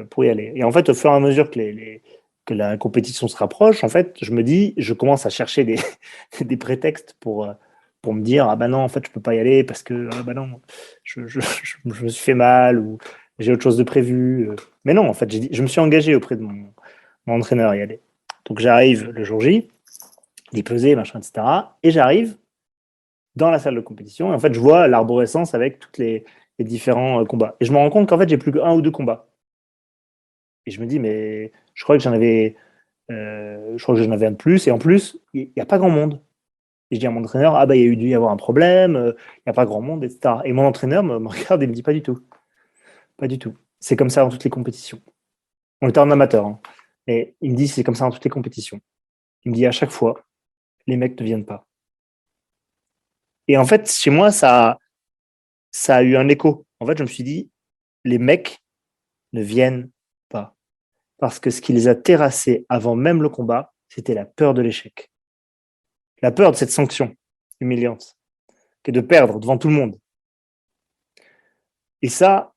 pour y aller? Et en fait, au fur et à mesure que la compétition se rapproche, en fait, je me dis, je commence à chercher des prétextes pour me dire, ah ben non, en fait, je peux pas y aller parce que, ah ben non, je me suis fait mal ou j'ai autre chose de prévu. Mais non, en fait, je me suis engagé auprès de mon entraîneur à y aller. Donc j'arrive le jour J, il pesait, machin, etc. Et j'arrive dans la salle de compétition. Et en fait, je vois l'arborescence avec tous les différents combats. Et je me rends compte qu'en fait, j'ai plus qu'un ou deux combats. Et je me dis, mais je crois que j'en avais un de plus. Et en plus, il n'y a pas grand monde. Et je dis à mon entraîneur, ah bah, il y a dû y avoir un problème, il n'y a pas grand monde, etc. Et mon entraîneur me regarde et me dit, pas du tout. Pas du tout. C'est comme ça dans toutes les compétitions. On était en amateur. Hein. Et il me dit, c'est comme ça dans toutes les compétitions. Il me dit, à chaque fois, les mecs ne viennent pas. Et en fait, chez moi, ça a eu un écho. En fait, je me suis dit, les mecs ne viennent pas. Parce que ce qui les a terrassés avant même le combat, c'était la peur de l'échec. La peur de cette sanction humiliante, qui est de perdre devant tout le monde. Et ça,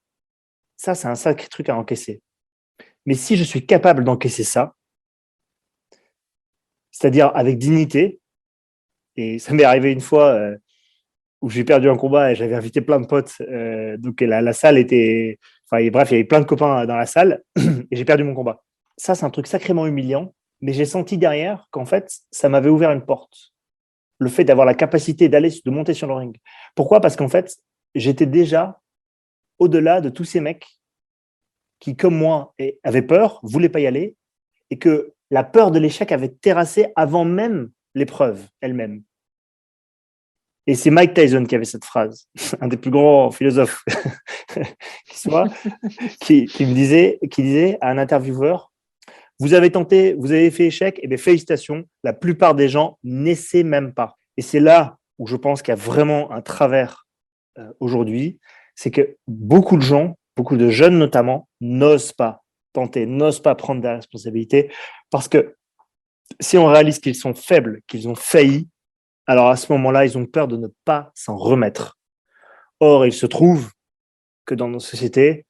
c'est un sacré truc à encaisser. Mais si je suis capable d'encaisser ça, c'est-à-dire avec dignité, et ça m'est arrivé une fois où j'ai perdu un combat et j'avais invité plein de potes, donc la salle était... Enfin, bref, il y avait plein de copains dans la salle, et j'ai perdu mon combat. Ça, c'est un truc sacrément humiliant, mais j'ai senti derrière qu'en fait, ça m'avait ouvert une porte. Le fait d'avoir la capacité de monter sur le ring. Pourquoi? Parce qu'en fait, j'étais déjà au-delà de tous ces mecs qui, comme moi, avaient peur, voulaient pas y aller, et que la peur de l'échec avait terrassé avant même l'épreuve elle-même. Et c'est Mike Tyson qui avait cette phrase, un des plus grands philosophes qui soit, qui disait à un intervieweur, vous avez tenté, vous avez fait échec, et bien félicitations, la plupart des gens n'essaient même pas. Et c'est là où je pense qu'il y a vraiment un travers aujourd'hui, c'est que beaucoup de gens, beaucoup de jeunes notamment, n'osent pas tenter, n'osent pas prendre des responsabilités, parce que si on réalise qu'ils sont faibles, qu'ils ont failli, alors à ce moment-là, ils ont peur de ne pas s'en remettre. Or, il se trouve que dans nos sociétés,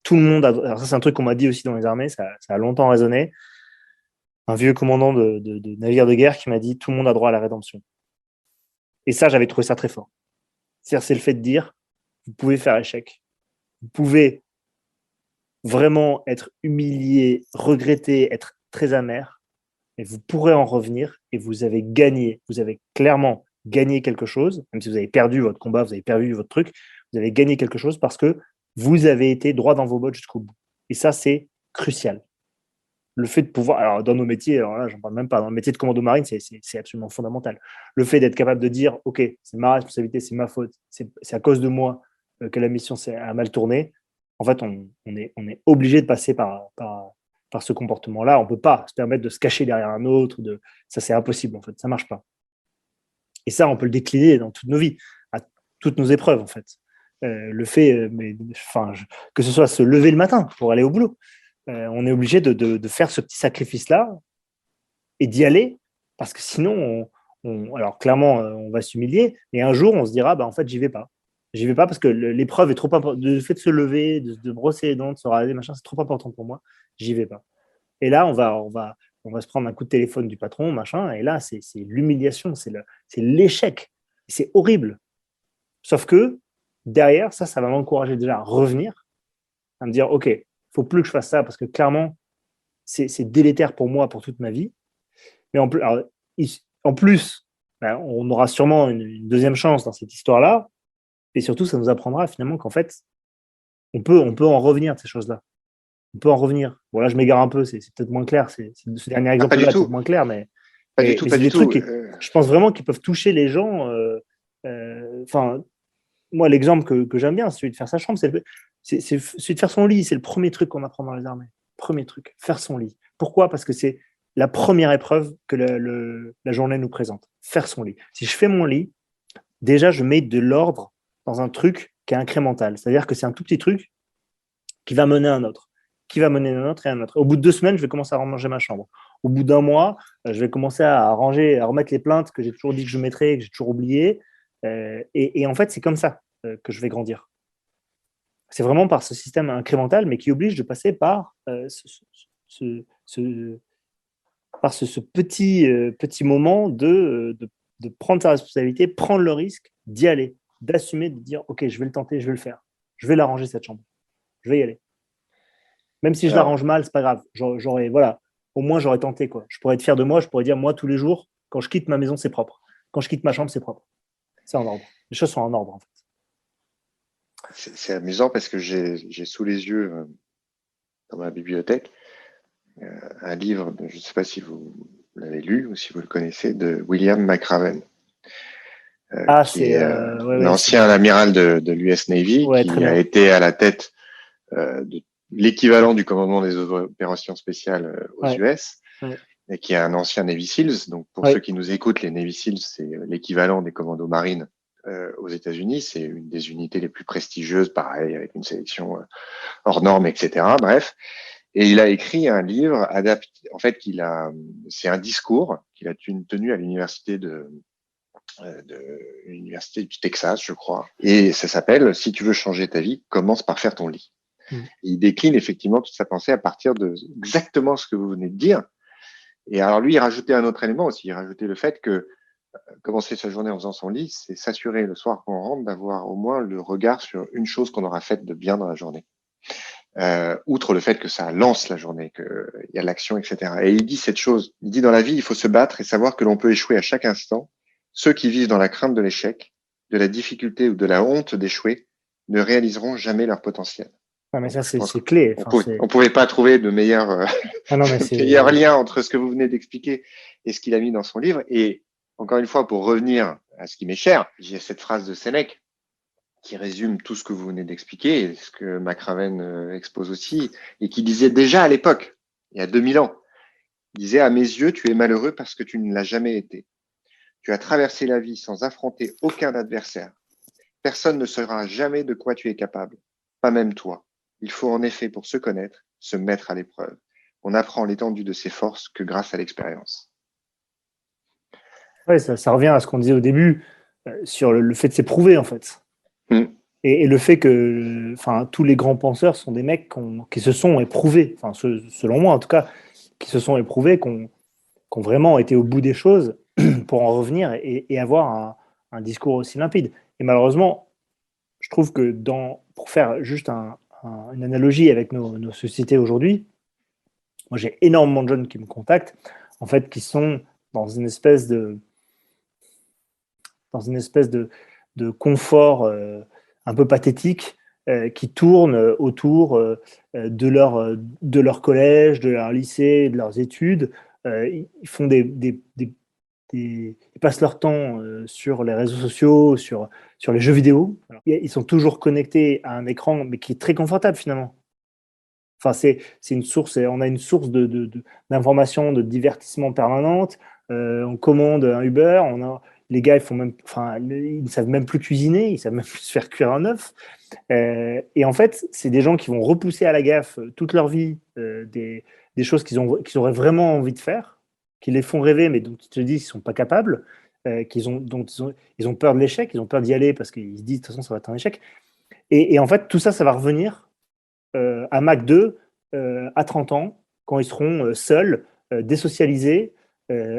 tout le monde a... Alors ça, c'est un truc qu'on m'a dit aussi dans les armées, ça a longtemps résonné. Un vieux commandant de navire de guerre qui m'a dit « tout le monde a droit à la rédemption ». Et ça, j'avais trouvé ça très fort. C'est-à-dire, c'est le fait de dire « vous pouvez faire échec, vous pouvez vraiment être humilié, regretter, être très amer, mais vous pourrez en revenir et vous avez gagné. Vous avez clairement gagné quelque chose, même si vous avez perdu votre combat, vous avez perdu votre truc, vous avez gagné quelque chose parce que vous avez été droit dans vos bottes jusqu'au bout. Et ça, c'est crucial. Le fait de pouvoir, alors dans nos métiers, alors là, j'en parle même pas, dans le métier de commando marine, c'est absolument fondamental. Le fait d'être capable de dire, OK, c'est ma responsabilité, c'est ma faute, c'est à cause de moi que la mission a mal tourné. En fait, on est obligé de passer par ce comportement-là. On ne peut pas se permettre de se cacher derrière un autre. Ça, c'est impossible, en fait. Ça ne marche pas. Et ça, on peut le décliner dans toutes nos vies, à toutes nos épreuves, en fait. Le fait, que ce soit se lever le matin pour aller au boulot, on est obligé de faire ce petit sacrifice-là et d'y aller, parce que sinon, alors clairement, on va s'humilier, et un jour, on se dira, bah, en fait, j'y vais pas. J'y vais pas parce que l'épreuve est trop importante. Le fait de se lever, de brosser les dents, de se raser, machin, c'est trop important pour moi. J'y vais pas. Et là, on va se prendre un coup de téléphone du patron, machin, et là, c'est l'humiliation, c'est l'échec. C'est horrible. Sauf que derrière, ça va m'encourager déjà à revenir, à me dire, OK, il faut plus que je fasse ça parce que clairement, c'est délétère pour moi pour toute ma vie. Mais en plus, ben, on aura sûrement une deuxième chance dans cette histoire-là. Et surtout, ça nous apprendra finalement qu'en fait, on peut en revenir de ces choses-là. On peut en revenir. Bon, là, je m'égare un peu, c'est peut-être moins clair. Ce dernier Pas du exemple-là est peut-être tout, moins clair, mais, pas du mais, tout, mais pas c'est du des trucs tout. qui, je pense vraiment, qui peuvent toucher les gens. Enfin, moi, l'exemple que j'aime bien, c'est celui de faire sa chambre, c'est celui de faire son lit. C'est le premier truc qu'on apprend dans les armées. Premier truc, faire son lit. Pourquoi? Parce que c'est la première épreuve que la journée nous présente. Faire son lit. Si je fais mon lit, déjà, je mets de l'ordre dans un truc qui est incrémental. C'est-à-dire que c'est un tout petit truc qui va mener à un autre, qui va mener à un autre et à un autre. Au bout de 2 semaines, je vais commencer à ranger ma chambre. Au bout d'un mois, je vais commencer à ranger, à remettre les plaintes que j'ai toujours dit que je mettrais et que j'ai toujours oublié. Et en fait, c'est comme ça que je vais grandir. C'est vraiment par ce système incrémental, mais qui oblige de passer par ce petit moment de prendre sa responsabilité, prendre le risque, d'y aller, d'assumer, de dire, OK, je vais le tenter, je vais le faire. Je vais l'arranger cette chambre. Je vais y aller. Même si je Alors, l'arrange mal, c'est pas grave. Voilà, au moins j'aurais tenté quoi. Je pourrais être fier de moi. Je pourrais dire moi tous les jours, quand je quitte ma maison, c'est propre. Quand je quitte ma chambre, c'est propre. C'est en ordre. Les choses sont en ordre en fait. c'est amusant parce que j'ai sous les yeux, dans ma bibliothèque, un livre, je ne sais pas si vous l'avez lu ou si vous le connaissez, de William McRaven, Ah qui est ouais, l'ancien amiral de l'US Navy, ouais, très qui a bien. été à la tête de l'équivalent du commandement des opérations spéciales aux Ouais, US, ouais, et qui est un ancien Navy SEALs. Donc, pour ceux ouais. qui nous écoutent, les Navy SEALs, c'est l'équivalent des commandos marines aux États-Unis. C'est une des unités les plus prestigieuses, pareil, avec une sélection hors norme, etc. Bref. Et il a écrit un livre adapté. En fait, c'est un discours qu'il a tenu à de l'université du Texas, je crois. Et ça s'appelle Si tu veux changer ta vie, commence par faire ton lit. Mm. Et il décline effectivement toute sa pensée à partir de exactement ce que vous venez de dire. Et alors lui, il rajoutait un autre élément aussi. Il rajoutait le fait que commencer sa journée en faisant son lit, c'est s'assurer le soir qu'on rentre d'avoir au moins le regard sur une chose qu'on aura faite de bien dans la journée. Outre le fait que ça lance la journée, qu'il y a l'action, etc. Et il dit cette chose, il dit dans la vie, il faut se battre et savoir que l'on peut échouer à chaque instant. Ceux qui vivent dans la crainte de l'échec, de la difficulté ou de la honte d'échouer ne réaliseront jamais leur potentiel. Ouais, mais Donc, ça, je pense c'est clé. qu'on Enfin, on pouvait pas trouver de meilleur, ah non, mais meilleur lien entre ce que vous venez d'expliquer et ce qu'il a mis dans son livre. Et encore une fois, pour revenir à ce qui m'est cher, j'ai cette phrase de Sénèque qui résume tout ce que vous venez d'expliquer, et ce que McRaven expose aussi, et qui disait déjà à l'époque, il y a 2000 ans, il disait, à mes yeux, tu es malheureux parce que tu ne l'as jamais été. Tu as traversé la vie sans affronter aucun adversaire. Personne ne saura jamais de quoi tu es capable, pas même toi. Il faut en effet, pour se connaître, se mettre à l'épreuve. On apprend l'étendue de ses forces que grâce à l'expérience. ouais, ça revient à ce qu'on disait au début sur le fait de s'éprouver en fait. Hmm. Et le fait que enfin, tous les grands penseurs sont des mecs qui se sont éprouvés, enfin, selon moi en tout cas, qui se sont éprouvés, qui ont vraiment été au bout des choses pour en revenir et avoir un discours aussi limpide. Et malheureusement, je trouve que pour faire juste une analogie avec nos sociétés aujourd'hui, moi j'ai énormément de jeunes qui me contactent, en fait, qui sont dans une espèce de, dans une espèce de confort un peu pathétique qui tourne autour de leur collège, de leur lycée, de leurs études. Ils font ils passent leur temps sur les réseaux sociaux, sur les jeux vidéo. Alors, ils sont toujours connectés à un écran, mais qui est très confortable finalement. Enfin, c'est une source, on a une source d'information, de divertissement permanente. On commande un Uber, les gars, ils ne savent même plus cuisiner, ils savent même plus se faire cuire un œuf. Et en fait, c'est des gens qui vont repousser à la gaffe toute leur vie des choses qu'ils auraient vraiment envie de faire, qui les font rêver, mais dont ils te disent qu'ils ne sont pas capables, dont ils ont peur de l'échec, ils ont peur d'y aller parce qu'ils se disent de toute façon ça va être un échec. Et en fait, tout ça, ça va revenir à Mac 2 à 30 ans, quand ils seront seuls, désocialisés,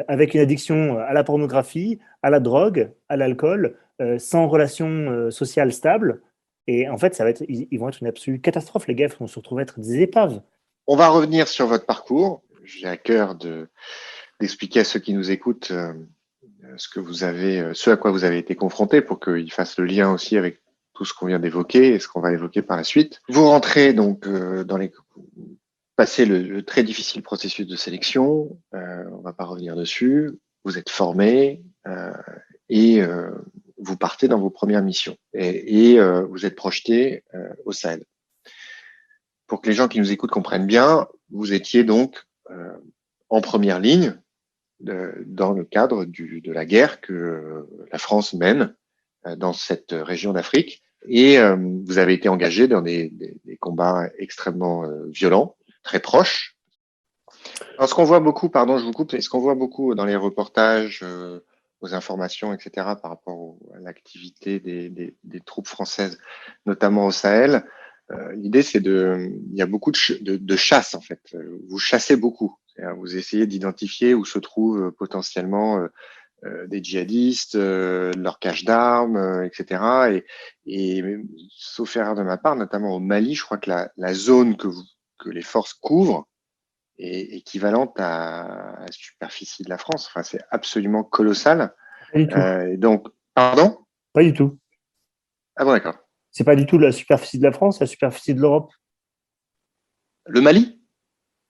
avec une addiction à la pornographie, à la drogue, à l'alcool, sans relation sociale stable. Et en fait, ils vont être une absolue catastrophe. Les gars vont se retrouver être des épaves. On va revenir sur votre parcours. J'ai à cœur d'expliquer à ceux qui nous écoutent ce à quoi vous avez été confrontés pour qu'ils fassent le lien aussi avec tout ce qu'on vient d'évoquer et ce qu'on va évoquer par la suite. Vous rentrez donc passez le très difficile processus de sélection. On va pas revenir dessus. Vous êtes formé et vous partez dans vos premières missions et vous êtes projeté au Sahel. Pour que les gens qui nous écoutent comprennent bien, vous étiez donc en première ligne dans le cadre de la guerre que la France mène dans cette région d'Afrique. Et vous avez été engagé dans des combats extrêmement violents, très proches. Alors, ce qu'on voit beaucoup, pardon, je vous coupe, ce qu'on voit beaucoup dans les reportages, aux informations, etc., par rapport à l'activité des troupes françaises, notamment au Sahel, l'idée, il y a beaucoup de chasse, en fait. Vous chassez beaucoup. Vous essayez d'identifier où se trouvent potentiellement des djihadistes, leur cache d'armes, etc. Et sauf erreur de ma part, notamment au Mali, je crois que la zone que les forces couvrent est équivalente à la superficie de la France. Enfin, c'est absolument colossal. Pas du tout. Donc, pardon? Pas du tout. Ah bon, d'accord. C'est pas du tout la superficie de la France, la superficie de l'Europe. Le Mali?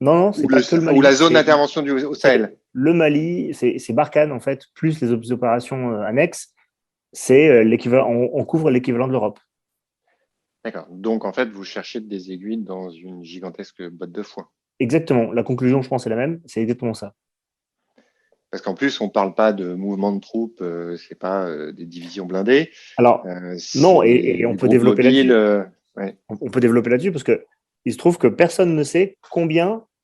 Non, c'est pas que le Mali. Ou la zone d'intervention au Sahel? Le Mali, c'est Barkhane, en fait, plus les opérations annexes. C'est l'équivalent, on couvre l'équivalent de l'Europe. D'accord. Donc, en fait, vous cherchez des aiguilles dans une gigantesque botte de foin. Exactement. La conclusion, je pense, est la même. C'est exactement ça. Parce qu'en plus, on ne parle pas de mouvement de troupes, c'est pas des divisions blindées. Alors, non, et on peut développer là-dessus. Ouais. On peut développer là-dessus parce que il se trouve que personne ne sait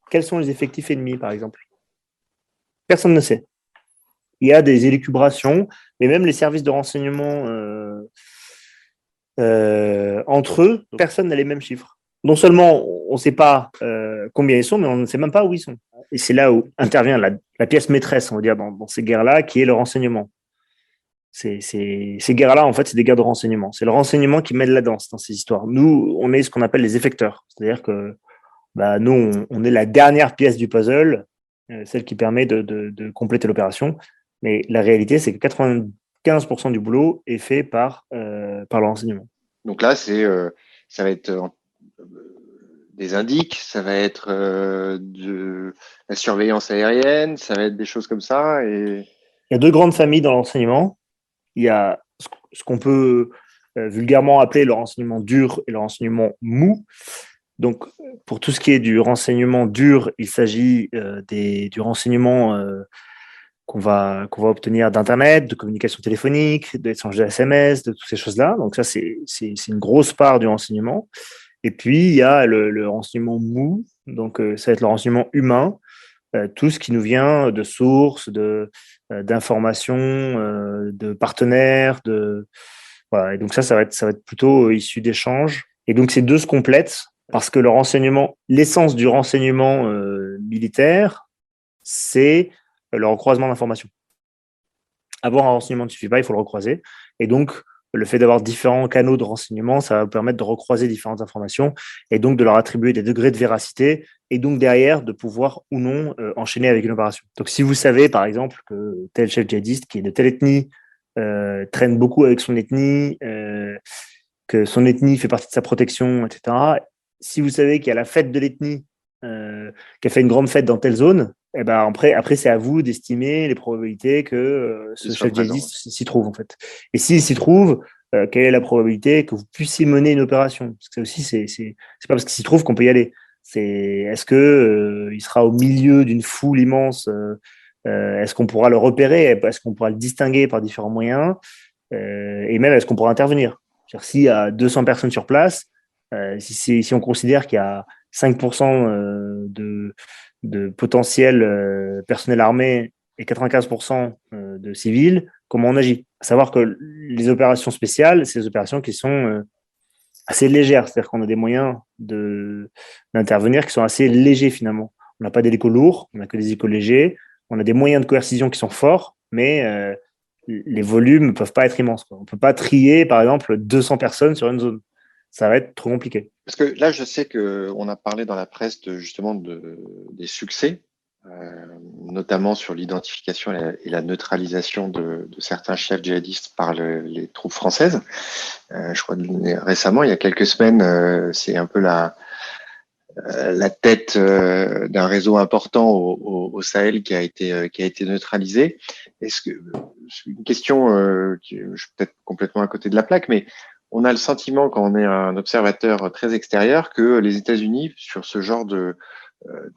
quels sont les effectifs ennemis, par exemple. Personne ne sait. Il y a des élucubrations, mais même les services de renseignement entre eux, personne n'a les mêmes chiffres. Non seulement on ne sait pas combien ils sont, mais on ne sait même pas où ils sont. Et c'est là où intervient la pièce maîtresse, on va dire, dans ces guerres-là, qui est le renseignement. Ces guerres-là, en fait, c'est des guerres de renseignement. C'est le renseignement qui mène la danse dans ces histoires. Nous, on est ce qu'on appelle les effecteurs. C'est-à-dire que nous, on est la dernière pièce du puzzle, celle qui permet de compléter l'opération. Mais la réalité, c'est que 95% du boulot est fait par le renseignement. Donc là, ça va être des indices, ça va être de la surveillance aérienne, ça va être des choses comme ça. Et... Il y a deux grandes familles dans l'enseignement. Il y a ce qu'on peut vulgairement appeler le renseignement dur et le renseignement mou. Donc, pour tout ce qui est du renseignement dur, il s'agit du renseignement qu'on va obtenir d'Internet, de communication téléphonique, d'échange de SMS, de toutes ces choses-là. Donc ça, c'est une grosse part du renseignement. Et puis, il y a le renseignement mou. Donc, ça va être le renseignement humain, tout ce qui nous vient de sources, d'informations, de partenaires. Voilà. Et donc ça va être plutôt issu d'échanges. Et donc, ces deux se complètent parce que l'essence du renseignement militaire, c'est le recroisement d'informations. Avoir un renseignement ne suffit pas, il faut le recroiser. Et donc, le fait d'avoir différents canaux de renseignement, ça va vous permettre de recroiser différentes informations et donc de leur attribuer des degrés de véracité et donc derrière de pouvoir ou non enchaîner avec une opération. Donc, si vous savez, par exemple, que tel chef djihadiste qui est de telle ethnie traîne beaucoup avec son ethnie, que son ethnie fait partie de sa protection, etc. Si vous savez qu'il y a la fête de l'ethnie qui a fait une grande fête dans telle zone, et ben après c'est à vous d'estimer les probabilités que ce chef djihadiste s'y trouve en fait. Et s'il s'y trouve, quelle est la probabilité que vous puissiez mener une opération? Parce que ça aussi c'est pas parce qu'il s'y trouve qu'on peut y aller. Est-ce que il sera au milieu d'une foule immense? Est-ce qu'on pourra le repérer? Est-ce qu'on pourra le distinguer par différents moyens? Et même est-ce qu'on pourra intervenir? C'est-à-dire, s'il y a 200 personnes sur place, si on considère qu'il y a 5% de potentiel personnel armé et 95% de civils, comment on agit? À savoir que les opérations spéciales, c'est des opérations qui sont assez légères, c'est-à-dire qu'on a des moyens d'intervenir qui sont assez légers finalement. On n'a pas d'hélicos lourds, on n'a que des hélicos légers, on a des moyens de coercition qui sont forts, mais les volumes ne peuvent pas être immenses. On ne peut pas trier, par exemple, 200 personnes sur une zone. Ça va être trop compliqué. Parce que là, je sais qu'on a parlé dans la presse justement des succès notamment sur l'identification et la neutralisation de certains chefs djihadistes par les troupes françaises. Je crois que récemment, il y a quelques semaines, c'est un peu la tête d'un réseau important au Sahel qui a été neutralisé. Est-ce que une question je suis peut-être complètement à côté de la plaque, mais on a le sentiment quand on est un observateur très extérieur que les États-Unis sur ce genre de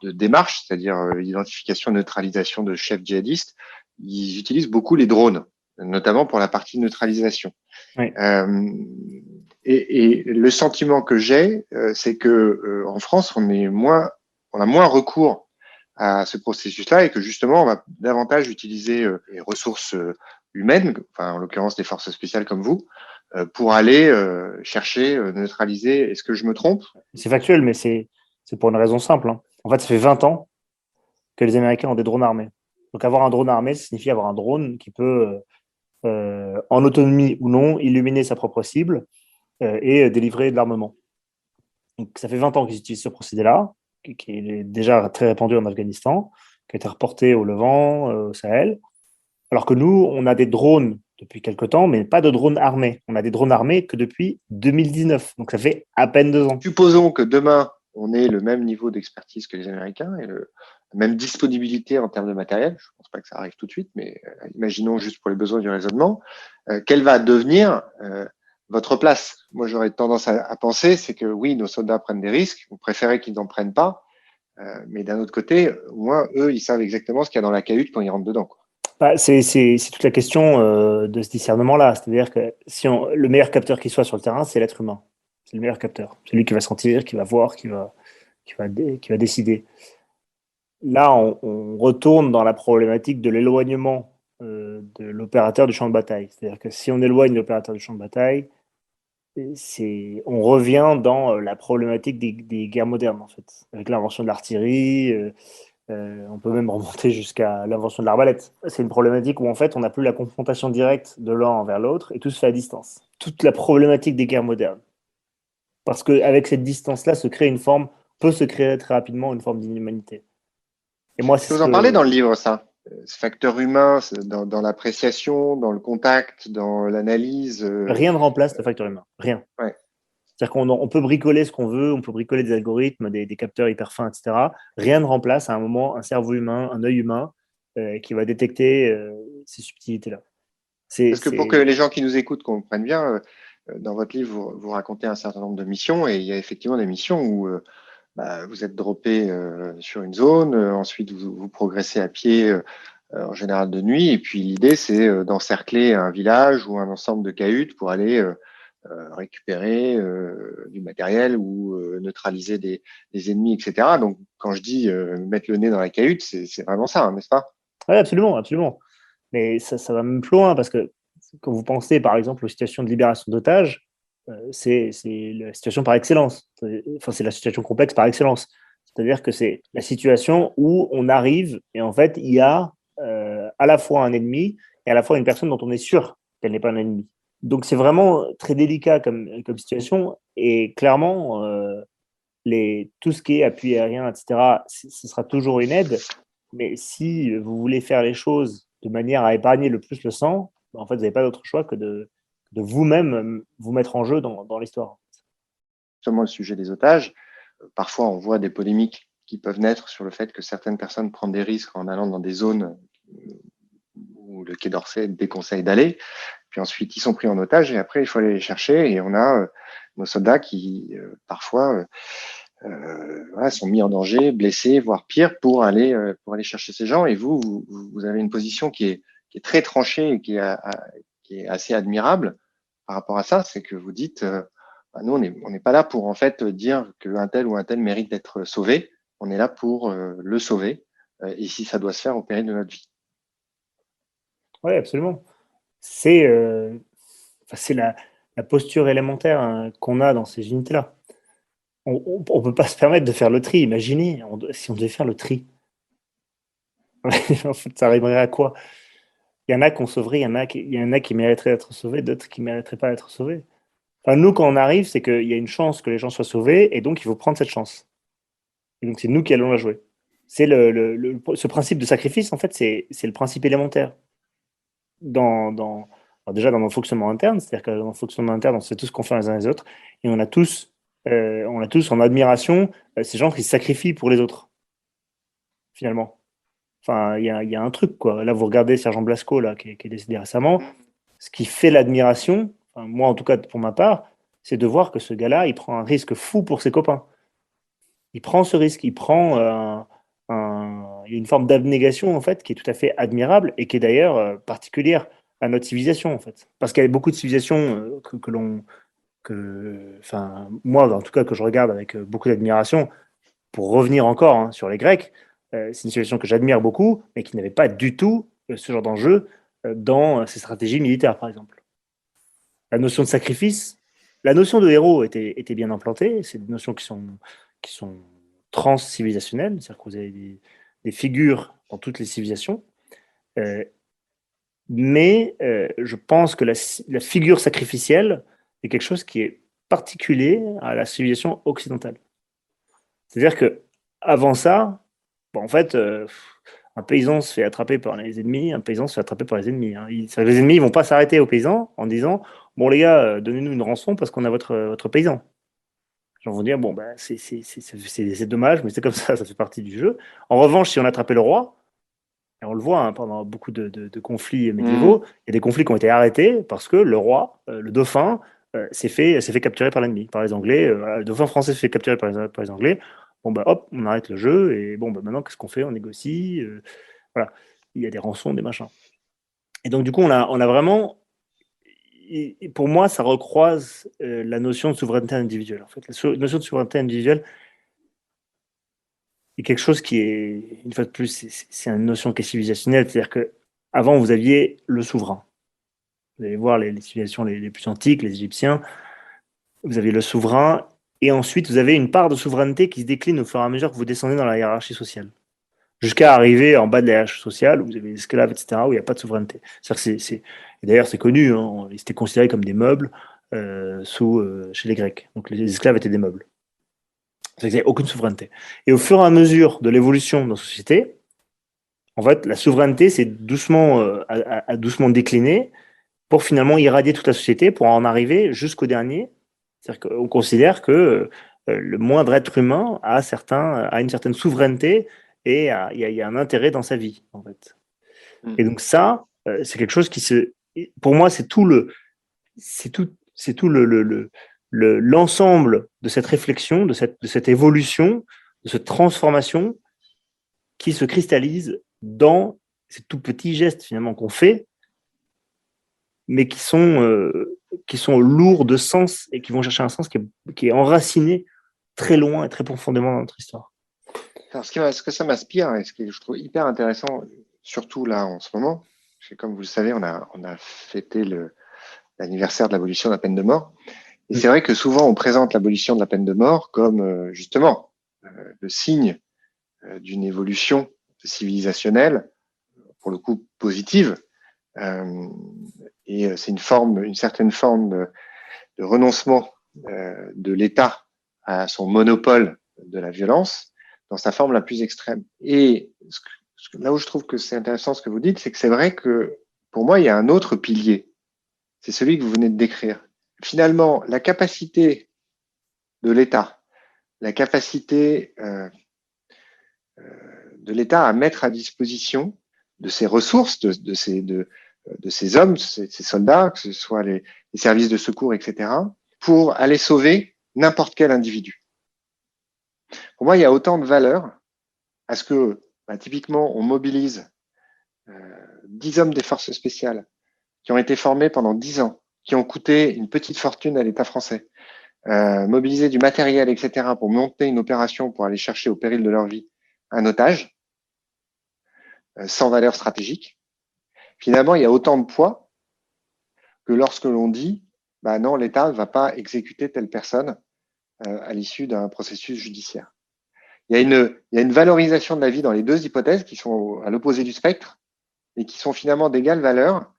démarche, c'est-à-dire identification, neutralisation de chefs djihadistes, ils utilisent beaucoup les drones, notamment pour la partie neutralisation. Oui. Et le sentiment que j'ai, c'est que en France, on a moins recours à ce processus-là et que justement, on va davantage utiliser les ressources humaines, enfin en l'occurrence des forces spéciales comme vous, pour aller chercher, neutraliser. Est-ce que je me trompe? C'est factuel, mais c'est pour une raison simple. Hein. En fait, ça fait 20 ans que les Américains ont des drones armés. Donc avoir un drone armé, ça signifie avoir un drone qui peut, en autonomie ou non, illuminer sa propre cible et délivrer de l'armement. Donc ça fait 20 ans qu'ils utilisent ce procédé-là, qui est déjà très répandu en Afghanistan, qui a été reporté au Levant, au Sahel. Alors que nous, on a des drones depuis quelques temps, mais pas de drones armés. On a des drones armés que depuis 2019. Donc ça fait à peine 2 ans. Supposons que demain, on ait le même niveau d'expertise que les Américains et la même disponibilité en termes de matériel. Je ne pense pas que ça arrive tout de suite, mais imaginons juste pour les besoins du raisonnement, quelle va devenir votre place? Moi, j'aurais tendance à penser, c'est que oui, nos soldats prennent des risques, on préférait qu'ils n'en prennent pas, mais d'un autre côté, au moins, eux, ils savent exactement ce qu'il y a dans la cahute quand ils rentrent dedans, quoi. Bah, c'est toute la question de ce discernement-là. C'est-à-dire que le meilleur capteur qui soit sur le terrain, c'est l'être humain. C'est le meilleur capteur. C'est lui qui va sentir, qui va voir, qui va décider. Là, on retourne dans la problématique de l'éloignement de l'opérateur du champ de bataille. C'est-à-dire que si on éloigne l'opérateur du champ de bataille, on revient dans la problématique des guerres modernes, en fait, avec l'invention de l'artillerie. On peut même remonter jusqu'à l'invention de l'arbalète. C'est une problématique où en fait on n'a plus la confrontation directe de l'un envers l'autre et tout se fait à distance. Toute la problématique des guerres modernes. Parce qu'avec cette distance-là peut se créer très rapidement une forme d'inhumanité. Et moi, c'est Vous en parlez dans le livre, ça? Ce facteur humain, dans l'appréciation, dans le contact, dans l'analyse. Rien ne remplace le facteur humain. Rien. Ouais. C'est-à-dire qu'on peut bricoler ce qu'on veut, on peut bricoler des algorithmes, des capteurs hyper fins, etc. Rien ne remplace à un moment un cerveau humain, un œil humain qui va détecter ces subtilités-là. Parce que pour que les gens qui nous écoutent comprennent bien, dans votre livre, vous racontez un certain nombre de missions et il y a effectivement des missions où vous êtes droppé sur une zone, ensuite vous progressez à pied, en général de nuit, et puis l'idée c'est d'encercler un village ou un ensemble de cahutes pour aller récupérer du matériel ou neutraliser des ennemis, etc. Donc quand je dis mettre le nez dans la cahute, c'est vraiment ça, hein, n'est-ce pas? Oui, absolument, absolument. Mais ça va même plus loin parce que quand vous pensez par exemple aux situations de libération d'otages, c'est la situation par excellence. Enfin, c'est la situation complexe par excellence. C'est-à-dire que c'est la situation où on arrive et en fait, il y a à la fois un ennemi et à la fois une personne dont on est sûr qu'elle n'est pas un ennemi. Donc, c'est vraiment très délicat comme situation et clairement, tout ce qui est appui aérien, etc., ce sera toujours une aide. Mais si vous voulez faire les choses de manière à épargner le plus le sang, en fait, vous n'avez pas d'autre choix que de vous-même vous mettre en jeu dans l'histoire. Justement, le sujet des otages, parfois on voit des polémiques qui peuvent naître sur le fait que certaines personnes prennent des risques en allant dans des zones où le Quai d'Orsay déconseille d'aller. Puis ensuite, ils sont pris en otage et après, il faut aller les chercher. Et on a nos soldats qui, parfois, sont mis en danger, blessés, voire pire, pour aller chercher ces gens. Et vous avez une position qui est très tranchée et qui est assez admirable par rapport à ça. C'est que vous dites, nous, on n'est pas là pour en fait dire qu'un tel ou un tel mérite d'être sauvé. On est là pour le sauver. Et si ça doit se faire au péril de notre vie. Oui, absolument. C'est la posture élémentaire qu'on a dans ces unités-là. On ne peut pas se permettre de faire le tri. Imaginez si on devait faire le tri. En fait, ça arriverait à quoi? Il y en a qu'on sauverait, il y en a qui mériteraient d'être sauvés, d'autres qui ne mériteraient pas d'être sauvés. Enfin, nous, quand on arrive, c'est qu'il y a une chance que les gens soient sauvés, et donc il faut prendre cette chance. Et donc c'est nous qui allons la jouer. C'est ce principe de sacrifice, en fait, c'est le principe élémentaire alors déjà dans nos fonctionnements internes, c'est-à-dire que dans nos fonctionnements internes, on sait tous ce qu'on fait les uns les autres, et on a tous en admiration ces gens qui se sacrifient pour les autres, finalement. Enfin, il y a un truc, quoi. Là, vous regardez Sergent Blasco, là, qui est décédé récemment. Ce qui fait l'admiration, enfin, moi en tout cas pour ma part, c'est de voir que ce gars-là, il prend un risque fou pour ses copains. Il prend ce risque, il y a une forme d'abnégation en fait qui est tout à fait admirable et qui est d'ailleurs particulière à notre civilisation en fait. Parce qu'il y a beaucoup de civilisations enfin moi en tout cas que je regarde avec beaucoup d'admiration. Pour revenir encore sur les Grecs, c'est une civilisation que j'admire beaucoup, mais qui n'avait pas du tout ce genre d'enjeu dans ses stratégies militaires par exemple. La notion de sacrifice, la notion de héros était bien implantée. C'est des notions qui sont trans-civilisationnelles, c'est-à-dire que vous avez des figures dans toutes les civilisations. Euh, mais je pense que la figure sacrificielle est quelque chose qui est particulier à la civilisation occidentale. C'est-à-dire que avant ça, bon, en fait, un paysan se fait attraper par les ennemis, un paysan se fait attraper par les ennemis. Hein. Les ennemis, ils vont pas s'arrêter aux paysans en disant, bon les gars, donnez-nous une rançon parce qu'on a votre paysan. Ils vont dire, bon, bah, c'est dommage, mais c'est comme ça fait partie du jeu. En revanche, si on attrapait le roi, et on le voit pendant beaucoup de conflits médiévaux, il y a des conflits qui ont été arrêtés parce que le roi, le dauphin, s'est fait capturer par l'ennemi, par les Anglais. Voilà, le dauphin français s'est fait capturer par les Anglais. Bon, bah hop, on arrête le jeu et bon, bah, maintenant, qu'est-ce qu'on fait? On négocie. Voilà, il y a des rançons, des machins. Et donc, du coup, on a vraiment. Et pour moi, ça recroise la notion de souveraineté individuelle. En fait, la notion de souveraineté individuelle est quelque chose qui est, une fois de plus, c'est une notion qui est civilisationnelle. C'est-à-dire que avant, vous aviez le souverain. Vous allez voir les civilisations les plus antiques, les Égyptiens, vous avez le souverain, et ensuite vous avez une part de souveraineté qui se décline au fur et à mesure que vous descendez dans la hiérarchie sociale. Jusqu'à arriver en bas de la hiérarchie sociale, où vous avez les esclaves, etc., où il n'y a pas de souveraineté. Et d'ailleurs, c'est connu, hein, ils étaient considérés comme des meubles chez les Grecs. Donc les esclaves étaient des meubles. Il n'y avait aucune souveraineté. Et au fur et à mesure de l'évolution de nos sociétés, en fait, la souveraineté s'est doucement, doucement déclinée pour finalement irradier toute la société, pour en arriver jusqu'au dernier. C'est-à-dire qu'on considère que le moindre être humain a une certaine souveraineté et il y a un intérêt dans sa vie, en fait. Et donc ça, c'est quelque chose pour moi, c'est tout l'ensemble de cette réflexion, de cette évolution, de cette transformation qui se cristallise dans ces tout petits gestes finalement qu'on fait, mais qui sont lourds de sens et qui vont chercher un sens qui est enraciné très loin et très profondément dans notre histoire. Alors, ce que ça m'inspire et ce que je trouve hyper intéressant, surtout là en ce moment, parce que comme vous le savez, on a fêté l'anniversaire de l'abolition de la peine de mort. Et c'est vrai que souvent on présente l'abolition de la peine de mort comme justement le signe d'une évolution civilisationnelle, pour le coup positive. Et c'est une certaine forme de renoncement de l'État à son monopole de la violence dans sa forme la plus extrême. Et là où je trouve que c'est intéressant ce que vous dites, c'est que c'est vrai que pour moi, il y a un autre pilier. C'est celui que vous venez de décrire. Finalement, la capacité de l'État, la capacité de l'État à mettre à disposition de ses ressources, de ses hommes, ses soldats, que ce soit les services de secours, etc., pour aller sauver n'importe quel individu. Pour moi, il y a autant de valeur à ce que, typiquement, on mobilise 10 hommes des forces spéciales qui ont été formés pendant 10 ans, qui ont coûté une petite fortune à l'État français, mobiliser du matériel, etc., pour monter une opération pour aller chercher au péril de leur vie un otage, sans valeur stratégique. Finalement, il y a autant de poids que lorsque l'on dit, non, l'État ne va pas exécuter telle personne à l'issue d'un processus judiciaire. Il y a une valorisation de la vie dans les deux hypothèses qui sont à l'opposé du spectre et qui sont finalement d'égale valeur,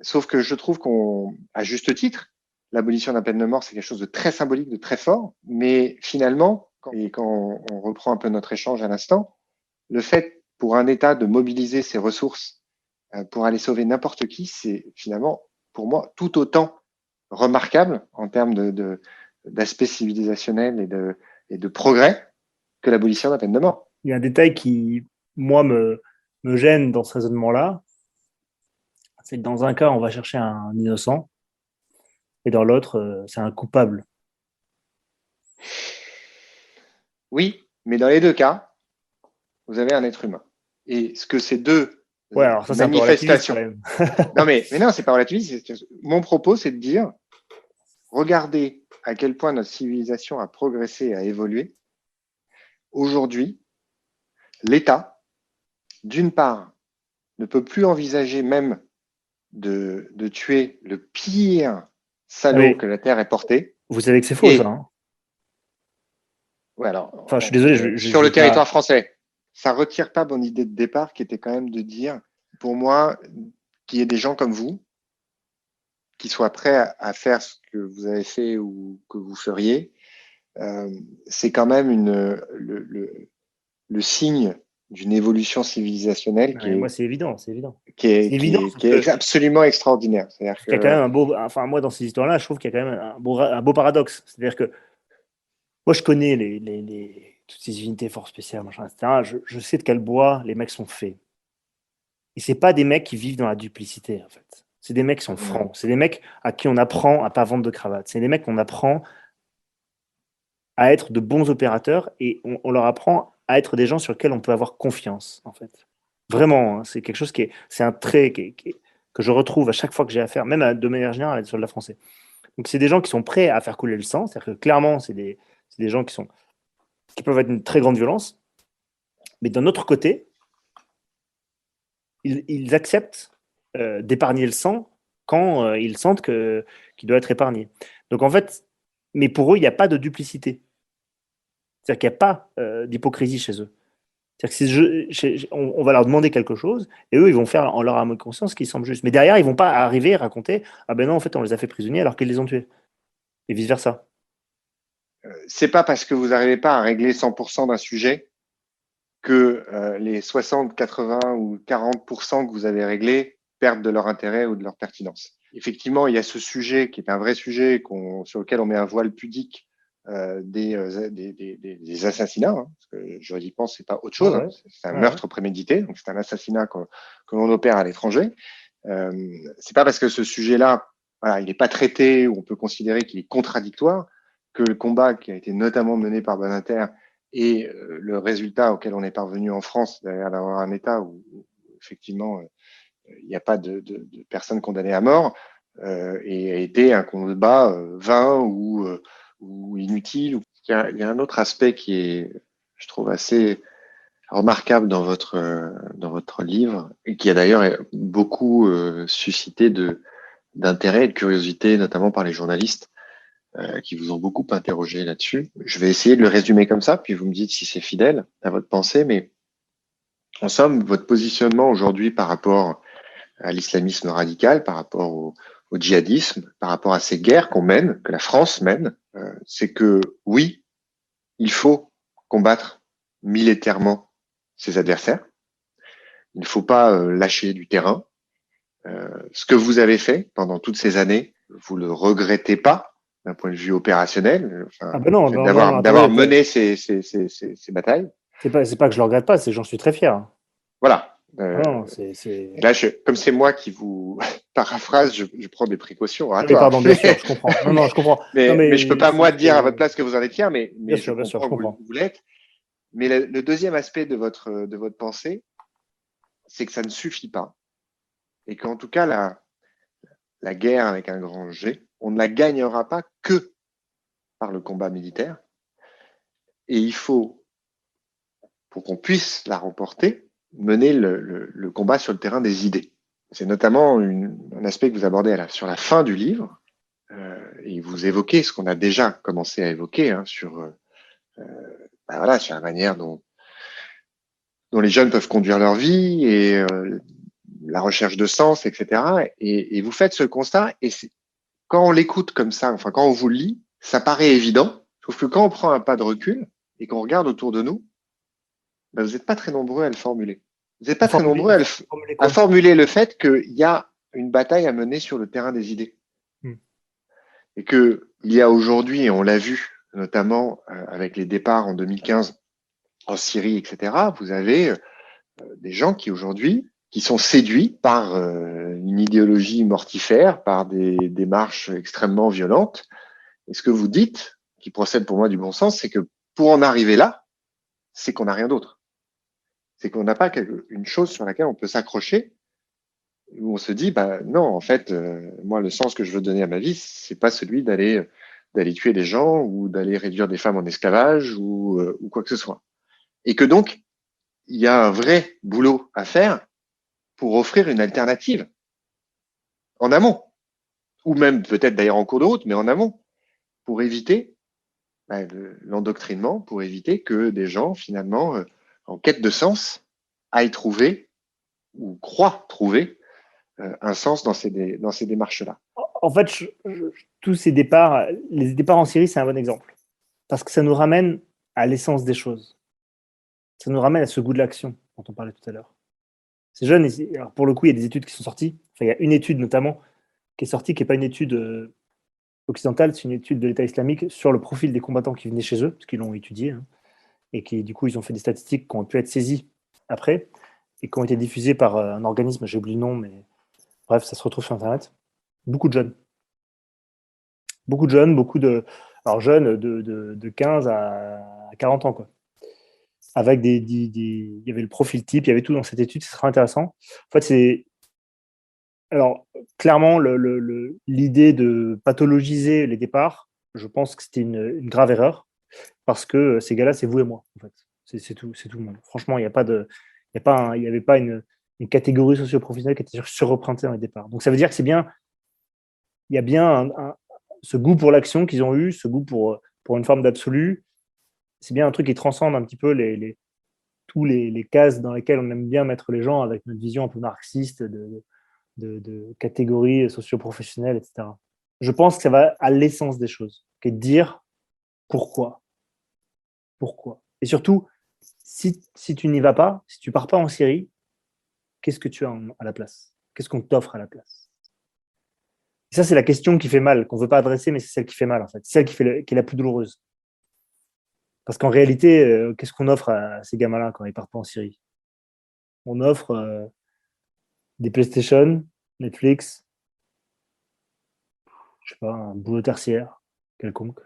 sauf que je trouve à juste titre, l'abolition de la peine de mort, c'est quelque chose de très symbolique, de très fort, mais finalement, quand on reprend un peu notre échange à l'instant, le fait pour un État de mobiliser ses ressources pour aller sauver n'importe qui, c'est finalement, pour moi, tout autant remarquable en termes d'aspect civilisationnel et de progrès que l'abolition de la peine de mort. Il y a un détail qui, moi, me gêne dans ce raisonnement-là, c'est que dans un cas, on va chercher un innocent, et dans l'autre, c'est un coupable. Oui, mais dans les deux cas, vous avez un être humain. Et ce que ces deux Ouais, alors ça, c'est un peu relativiste quand manifestations. même. Non, mais non, c'est pas relativiste. Mon propos, c'est de dire, regardez à quel point notre civilisation a progressé et a évolué. Aujourd'hui, l'État, d'une part, ne peut plus envisager même de tuer le pire Ah, salaud mais que la Terre ait porté. vous savez que c'est faux, ça. Et, Hein. ouais, alors, Enfin, je suis désolé, sur je le veux pas. territoire français, ça ne retire pas mon idée de départ qui était quand même de dire, pour moi, qu'il y ait des gens comme vous qui soient prêts à faire ce que vous avez fait ou que vous feriez, c'est quand même le signe d'une évolution civilisationnelle Ouais, moi, c'est évident, c'est évident. C'est évident, sauf qui est que absolument extraordinaire. C'est-à-dire qu'il y a quand que, même un beau. Enfin, moi, dans ces histoires-là, je trouve qu'il y a quand même un beau paradoxe. C'est-à-dire que moi, je connais toutes ces unités forces spéciales, machin, etc. Je sais de quel bois les mecs sont faits. Et c'est pas des mecs qui vivent dans la duplicité, en fait. C'est des mecs qui sont francs. C'est des mecs à qui on apprend à pas vendre de cravate. C'est des mecs qu'on apprend à être de bons opérateurs et on leur apprend à être des gens sur lesquels on peut avoir confiance, en fait. Vraiment, hein, c'est quelque chose c'est un trait que je retrouve à chaque fois que j'ai affaire, même de manière générale, à des soldats français. Donc, c'est des gens qui sont prêts à faire couler le sang. C'est-à-dire que clairement, c'est des gens qui peuvent être une très grande violence. Mais d'un autre côté, ils acceptent d'épargner le sang quand ils sentent qu'il doit être épargné. Donc en fait, mais pour eux, il n'y a pas de duplicité. C'est-à-dire qu'il n'y a pas d'hypocrisie chez eux. C'est-à-dire que on va leur demander quelque chose et eux, ils vont faire en leur âme et conscience ce qui semble juste. Mais derrière, ils ne vont pas arriver et raconter ah ben non, en fait, on les a fait prisonniers alors qu'ils les ont tués. Et vice-versa. c'est pas parce que vous n'arrivez pas à régler 100% d'un sujet que les 60, 80 ou 40% que vous avez réglés perdent de leur intérêt ou de leur pertinence. Effectivement, il y a ce sujet qui est un vrai sujet sur lequel on met un voile pudique des assassinats, hein, parce que juridiquement, c'est pas autre Ouais, chose, hein, ouais. c'est un Ouais, ouais. meurtre prémédité, donc c'est un assassinat que l'on opère à l'étranger. C'est pas parce que ce sujet-là, voilà, il n'est pas traité ou on peut considérer qu'il est contradictoire que le combat qui a été notamment mené par Badinter et le résultat auquel on est parvenu en France, d'avoir un État où effectivement il n'y a pas de personnes condamnées à mort, et a été un combat vain ou inutile. Il y a un autre aspect qui est, je trouve, assez remarquable dans votre livre et qui a d'ailleurs beaucoup suscité d'intérêt et de curiosité, notamment par les journalistes qui vous ont beaucoup interrogé là-dessus. Je vais essayer de le résumer comme ça, puis vous me dites si c'est fidèle à votre pensée, mais en somme, votre positionnement aujourd'hui par rapport à l'islamisme radical, par rapport au djihadisme, par rapport à ces guerres qu'on mène, que la France mène, c'est que oui, il faut combattre militairement ses adversaires. Il ne faut pas lâcher du terrain. Ce que vous avez fait pendant toutes ces années, vous le regrettez pas d'un point de vue opérationnel, Ah enfin, ben le non, fait non, non, non, d'avoir attendez. mené ces batailles. C'est pas que je le regrette pas, c'est que j'en suis très fier. Voilà. Ah non, Et là, comme c'est moi qui vous paraphrase, je prends des précautions Ah oui, oratoires. pardon, bien sûr, je comprends. Non, non, je comprends. Non, Mais je peux mais pas moi dire à votre place que vous en êtes fier, bien mais je sûr, je comprends que comprends. vous l'êtes. Mais le deuxième aspect de votre pensée, c'est que ça ne suffit pas. Et qu'en tout cas, la guerre avec un grand G, on ne la gagnera pas que par le combat militaire. Et il faut, pour qu'on puisse la remporter, mener le combat sur le terrain des idées. C'est notamment un aspect que vous abordez sur la fin du livre, et vous évoquez ce qu'on a déjà commencé à évoquer hein, voilà, sur la manière dont les jeunes peuvent conduire leur vie et la recherche de sens, etc. Et vous faites ce constat, et quand on l'écoute comme ça, enfin quand on vous le lit, ça paraît évident, sauf que quand on prend un pas de recul et qu'on regarde autour de nous, ben, vous n'êtes pas très nombreux à le formuler. Vous n'êtes pas très Formuler, nombreux formuler à quoi? formuler le fait qu'il y a une bataille à mener sur le terrain des idées. Hmm. Et qu'il y a aujourd'hui, et on l'a vu notamment avec les départs en 2015 en Syrie, etc., vous avez des gens qui aujourd'hui qui sont séduits par une idéologie mortifère, par des démarches extrêmement violentes. Et ce que vous dites, qui procède pour moi du bon sens, c'est que pour en arriver là, c'est qu'on n'a rien d'autre. C'est qu'on n'a pas une chose sur laquelle on peut s'accrocher, où on se dit, bah non, en fait, moi, le sens que je veux donner à ma vie, c'est pas celui d'aller tuer des gens ou d'aller réduire des femmes en esclavage ou quoi que ce soit. Et que donc, il y a un vrai boulot à faire pour offrir une alternative en amont, ou même peut-être d'ailleurs en cours de route, mais en amont, pour éviter l'endoctrinement, pour éviter que des gens, finalement, en quête de sens, aillent trouver ou croient trouver un sens dans ces démarches-là. En fait, tous ces départs, les départs en Syrie, c'est un bon exemple. Parce que ça nous ramène à l'essence des choses. Ça nous ramène à ce goût de l'action dont on parlait tout à l'heure. Ces jeunes, alors pour le coup, il y a des études qui sont sorties. Enfin, il y a une étude notamment qui est sortie, qui n'est pas une étude occidentale, c'est une étude de l'État islamique sur le profil des combattants qui venaient chez eux, parce qu'ils l'ont étudié, hein, et qui, du coup, ils ont fait des statistiques qui ont pu être saisies après, et qui ont été diffusées par un organisme, j'ai oublié le nom, mais bref, ça se retrouve sur Internet. Beaucoup de jeunes. Beaucoup de jeunes, beaucoup de. Alors, jeunes de 15 à 40 ans, quoi. Avec il y avait le profil type, il y avait tout dans cette étude, c'est très intéressant. En fait, c'est. Alors, clairement, l'idée de pathologiser les départs, je pense que c'était une grave erreur, parce que ces gars-là, c'est vous et moi, en fait. C'est tout, c'est tout le monde. Franchement, il n'y a pas de. Il y avait pas une catégorie socio-professionnelle qui était surreprésentée dans les départs. Donc, ça veut dire que c'est bien. Il y a bien ce goût pour l'action qu'ils ont eu, ce goût pour une forme d'absolu. C'est bien un truc qui transcende un petit peu tous les cases dans lesquelles on aime bien mettre les gens avec notre vision un peu marxiste de catégories socio-professionnelles, etc. Je pense que ça va à l'essence des choses, qui est de dire pourquoi. Pourquoi. Et surtout, si tu n'y vas pas, si tu pars pas en Syrie, qu'est-ce que tu as à la place? Qu'est-ce qu'on t'offre à la place? Et ça, c'est la question qui fait mal, qu'on ne veut pas adresser, mais c'est celle qui fait mal, en fait. C'est celle qui est la plus douloureuse. Parce qu'en réalité, qu'est-ce qu'on offre à ces gamins-là quand ils partent pas en Syrie? On offre des PlayStation, Netflix, je sais pas, un boulot tertiaire quelconque.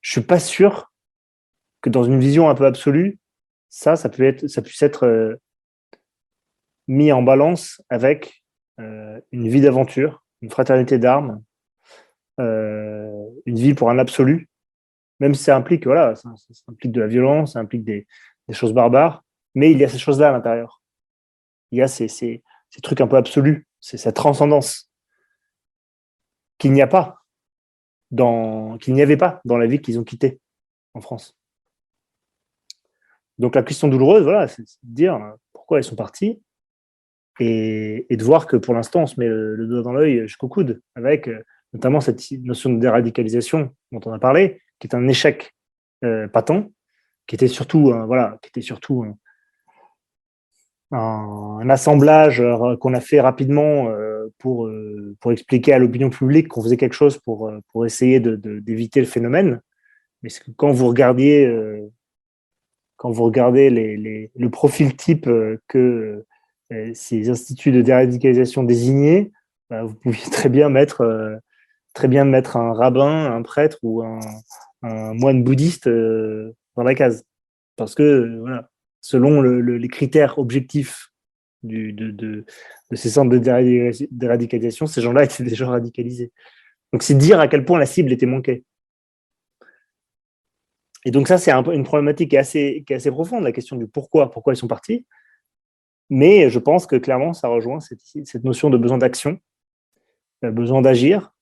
Je suis pas sûr que dans une vision un peu absolue, ça puisse être mis en balance avec une vie d'aventure, une fraternité d'armes, une vie pour un absolu, même si ça implique, voilà, ça implique de la violence, ça implique des choses barbares, mais il y a ces choses-là à l'intérieur. Il y a ces trucs un peu absolus, c'est cette transcendance qu'il n'y a pas qu'il n'y avait pas dans la vie qu'ils ont quittée en France. Donc la question douloureuse, voilà, c'est de dire pourquoi ils sont partis et de voir que pour l'instant, on se met le doigt dans l'œil jusqu'au coude avec notamment cette notion de déradicalisation dont on a parlé, qui est un échec patent, qui était surtout, un assemblage qu'on a fait rapidement pour expliquer à l'opinion publique qu'on faisait quelque chose pour essayer d'éviter le phénomène. Mais quand vous regardez le profil type que ces instituts de déradicalisation désignaient, bah, vous pouviez très bien mettre un rabbin, un prêtre ou un moine bouddhiste dans la case. Parce que, voilà, selon les critères objectifs de ces centres de déradicalisation, ces gens-là étaient déjà radicalisés. Donc, c'est dire à quel point la cible était manquée. Et donc ça, c'est une problématique qui est assez profonde, la question du pourquoi ils sont partis. Mais je pense que clairement, ça rejoint cette notion de besoin d'action, besoin d'agir,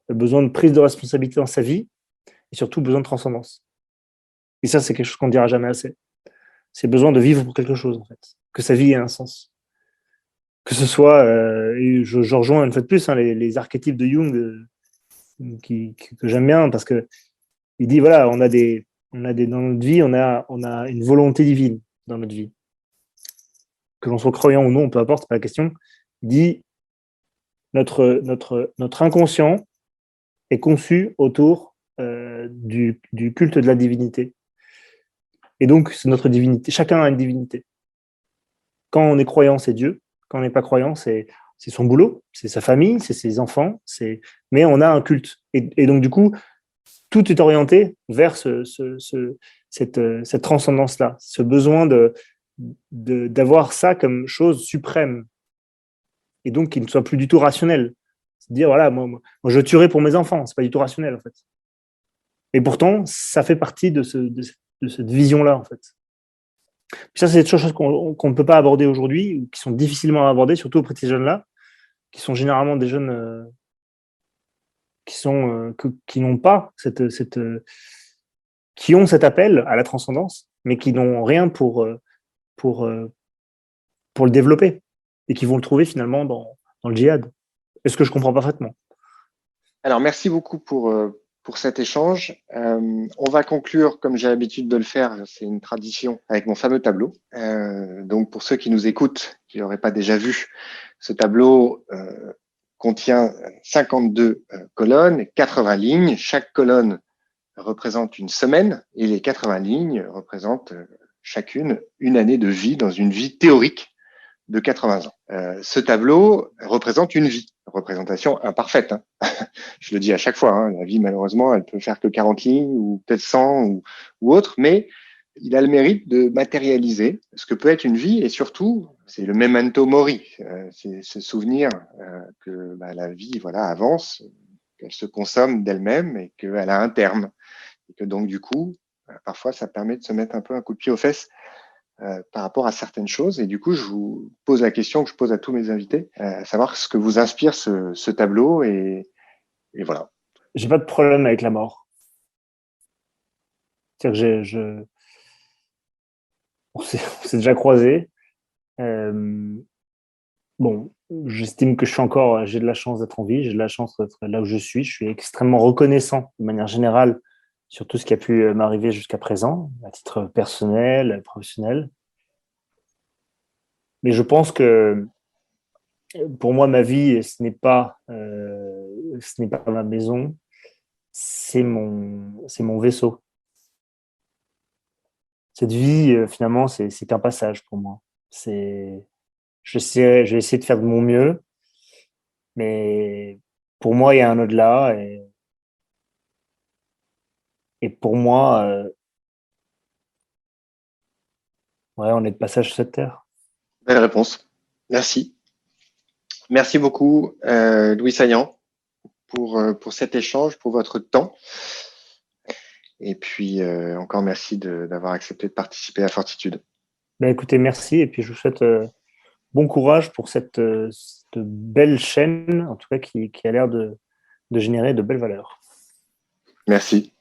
besoin de prise de responsabilité dans sa vie, et surtout besoin de transcendance. Et ça, c'est quelque chose qu'on ne dira jamais assez. C'est besoin de vivre pour quelque chose, en fait. Que sa vie ait un sens. Que ce soit, et je rejoins une fois de plus, hein, les archétypes de Jung que j'aime bien, parce que il dit, voilà, on a des dans notre vie, on a une volonté divine dans notre vie. Que l'on soit croyant ou non, peu importe, c'est pas la question. Il dit notre inconscient est conçu autour du culte de la divinité. Et donc, c'est notre divinité. Chacun a une divinité. Quand on est croyant, c'est Dieu. Quand on n'est pas croyant, c'est son boulot, c'est sa famille, c'est ses enfants. Mais on a un culte. Et donc, du coup, tout est orienté vers cette transcendance-là, ce besoin d'avoir ça comme chose suprême. Et donc, qu'il ne soit plus du tout rationnel. C'est dire, voilà, moi, je tuerai pour mes enfants. C'est pas du tout rationnel, en fait. Et pourtant, ça fait partie de cette vision-là, en fait. Puis ça, c'est des choses qu'on ne peut pas aborder aujourd'hui, ou qui sont difficilement abordées, surtout auprès de ces jeunes-là, qui sont généralement des jeunes qui n'ont pas qui ont cet appel à la transcendance, mais qui n'ont rien pour le développer, et qui vont le trouver finalement dans le djihad. Est-ce que je comprends parfaitement? Alors, merci beaucoup pour cet échange. On va conclure, comme j'ai l'habitude de le faire, c'est une tradition, avec mon fameux tableau. Donc, pour ceux qui nous écoutent, qui n'auraient pas déjà vu, ce tableau contient 52 colonnes, 80 lignes. Chaque colonne représente une semaine et les 80 lignes représentent chacune une année de vie dans une vie théorique de 80 ans. Ce tableau représente une vie, représentation imparfaite. Hein. Je le dis à chaque fois, hein, la vie, malheureusement, elle peut faire que 40 lignes ou peut-être 100 ou autre, mais il a le mérite de matérialiser ce que peut être une vie et surtout, c'est le memento mori, c'est ce souvenir que la vie avance, qu'elle se consomme d'elle-même et qu'elle a un terme. Et que donc, du coup, parfois, ça permet de se mettre un peu un coup de pied aux fesses par rapport à certaines choses. Et du coup, je vous pose la question que je pose à tous mes invités, à savoir ce que vous inspire ce tableau. Et voilà. J'ai pas de problème avec la mort. C'est-à-dire que on s'est déjà croisés. Bon, j'estime que j'ai de la chance d'être en vie, j'ai de la chance d'être là où je suis. Je suis extrêmement reconnaissant de manière générale sur tout ce qui a pu m'arriver jusqu'à présent, à titre personnel, professionnel. Mais je pense que pour moi, ma vie, ce n'est pas ma maison, c'est mon vaisseau. Cette vie, finalement, c'est qu'un passage pour moi. Je vais essayer de faire de mon mieux, mais pour moi, il y a un au-delà. Et pour moi, ouais, on est de passage sur cette terre. Belle réponse. Merci. Merci beaucoup, Louis Saillant, pour cet échange, pour votre temps. Et puis, encore merci d'avoir accepté de participer à Fortitude. Ben, écoutez, merci. Et puis, je vous souhaite bon courage pour cette belle chaîne, en tout cas, qui a l'air de générer de belles valeurs. Merci.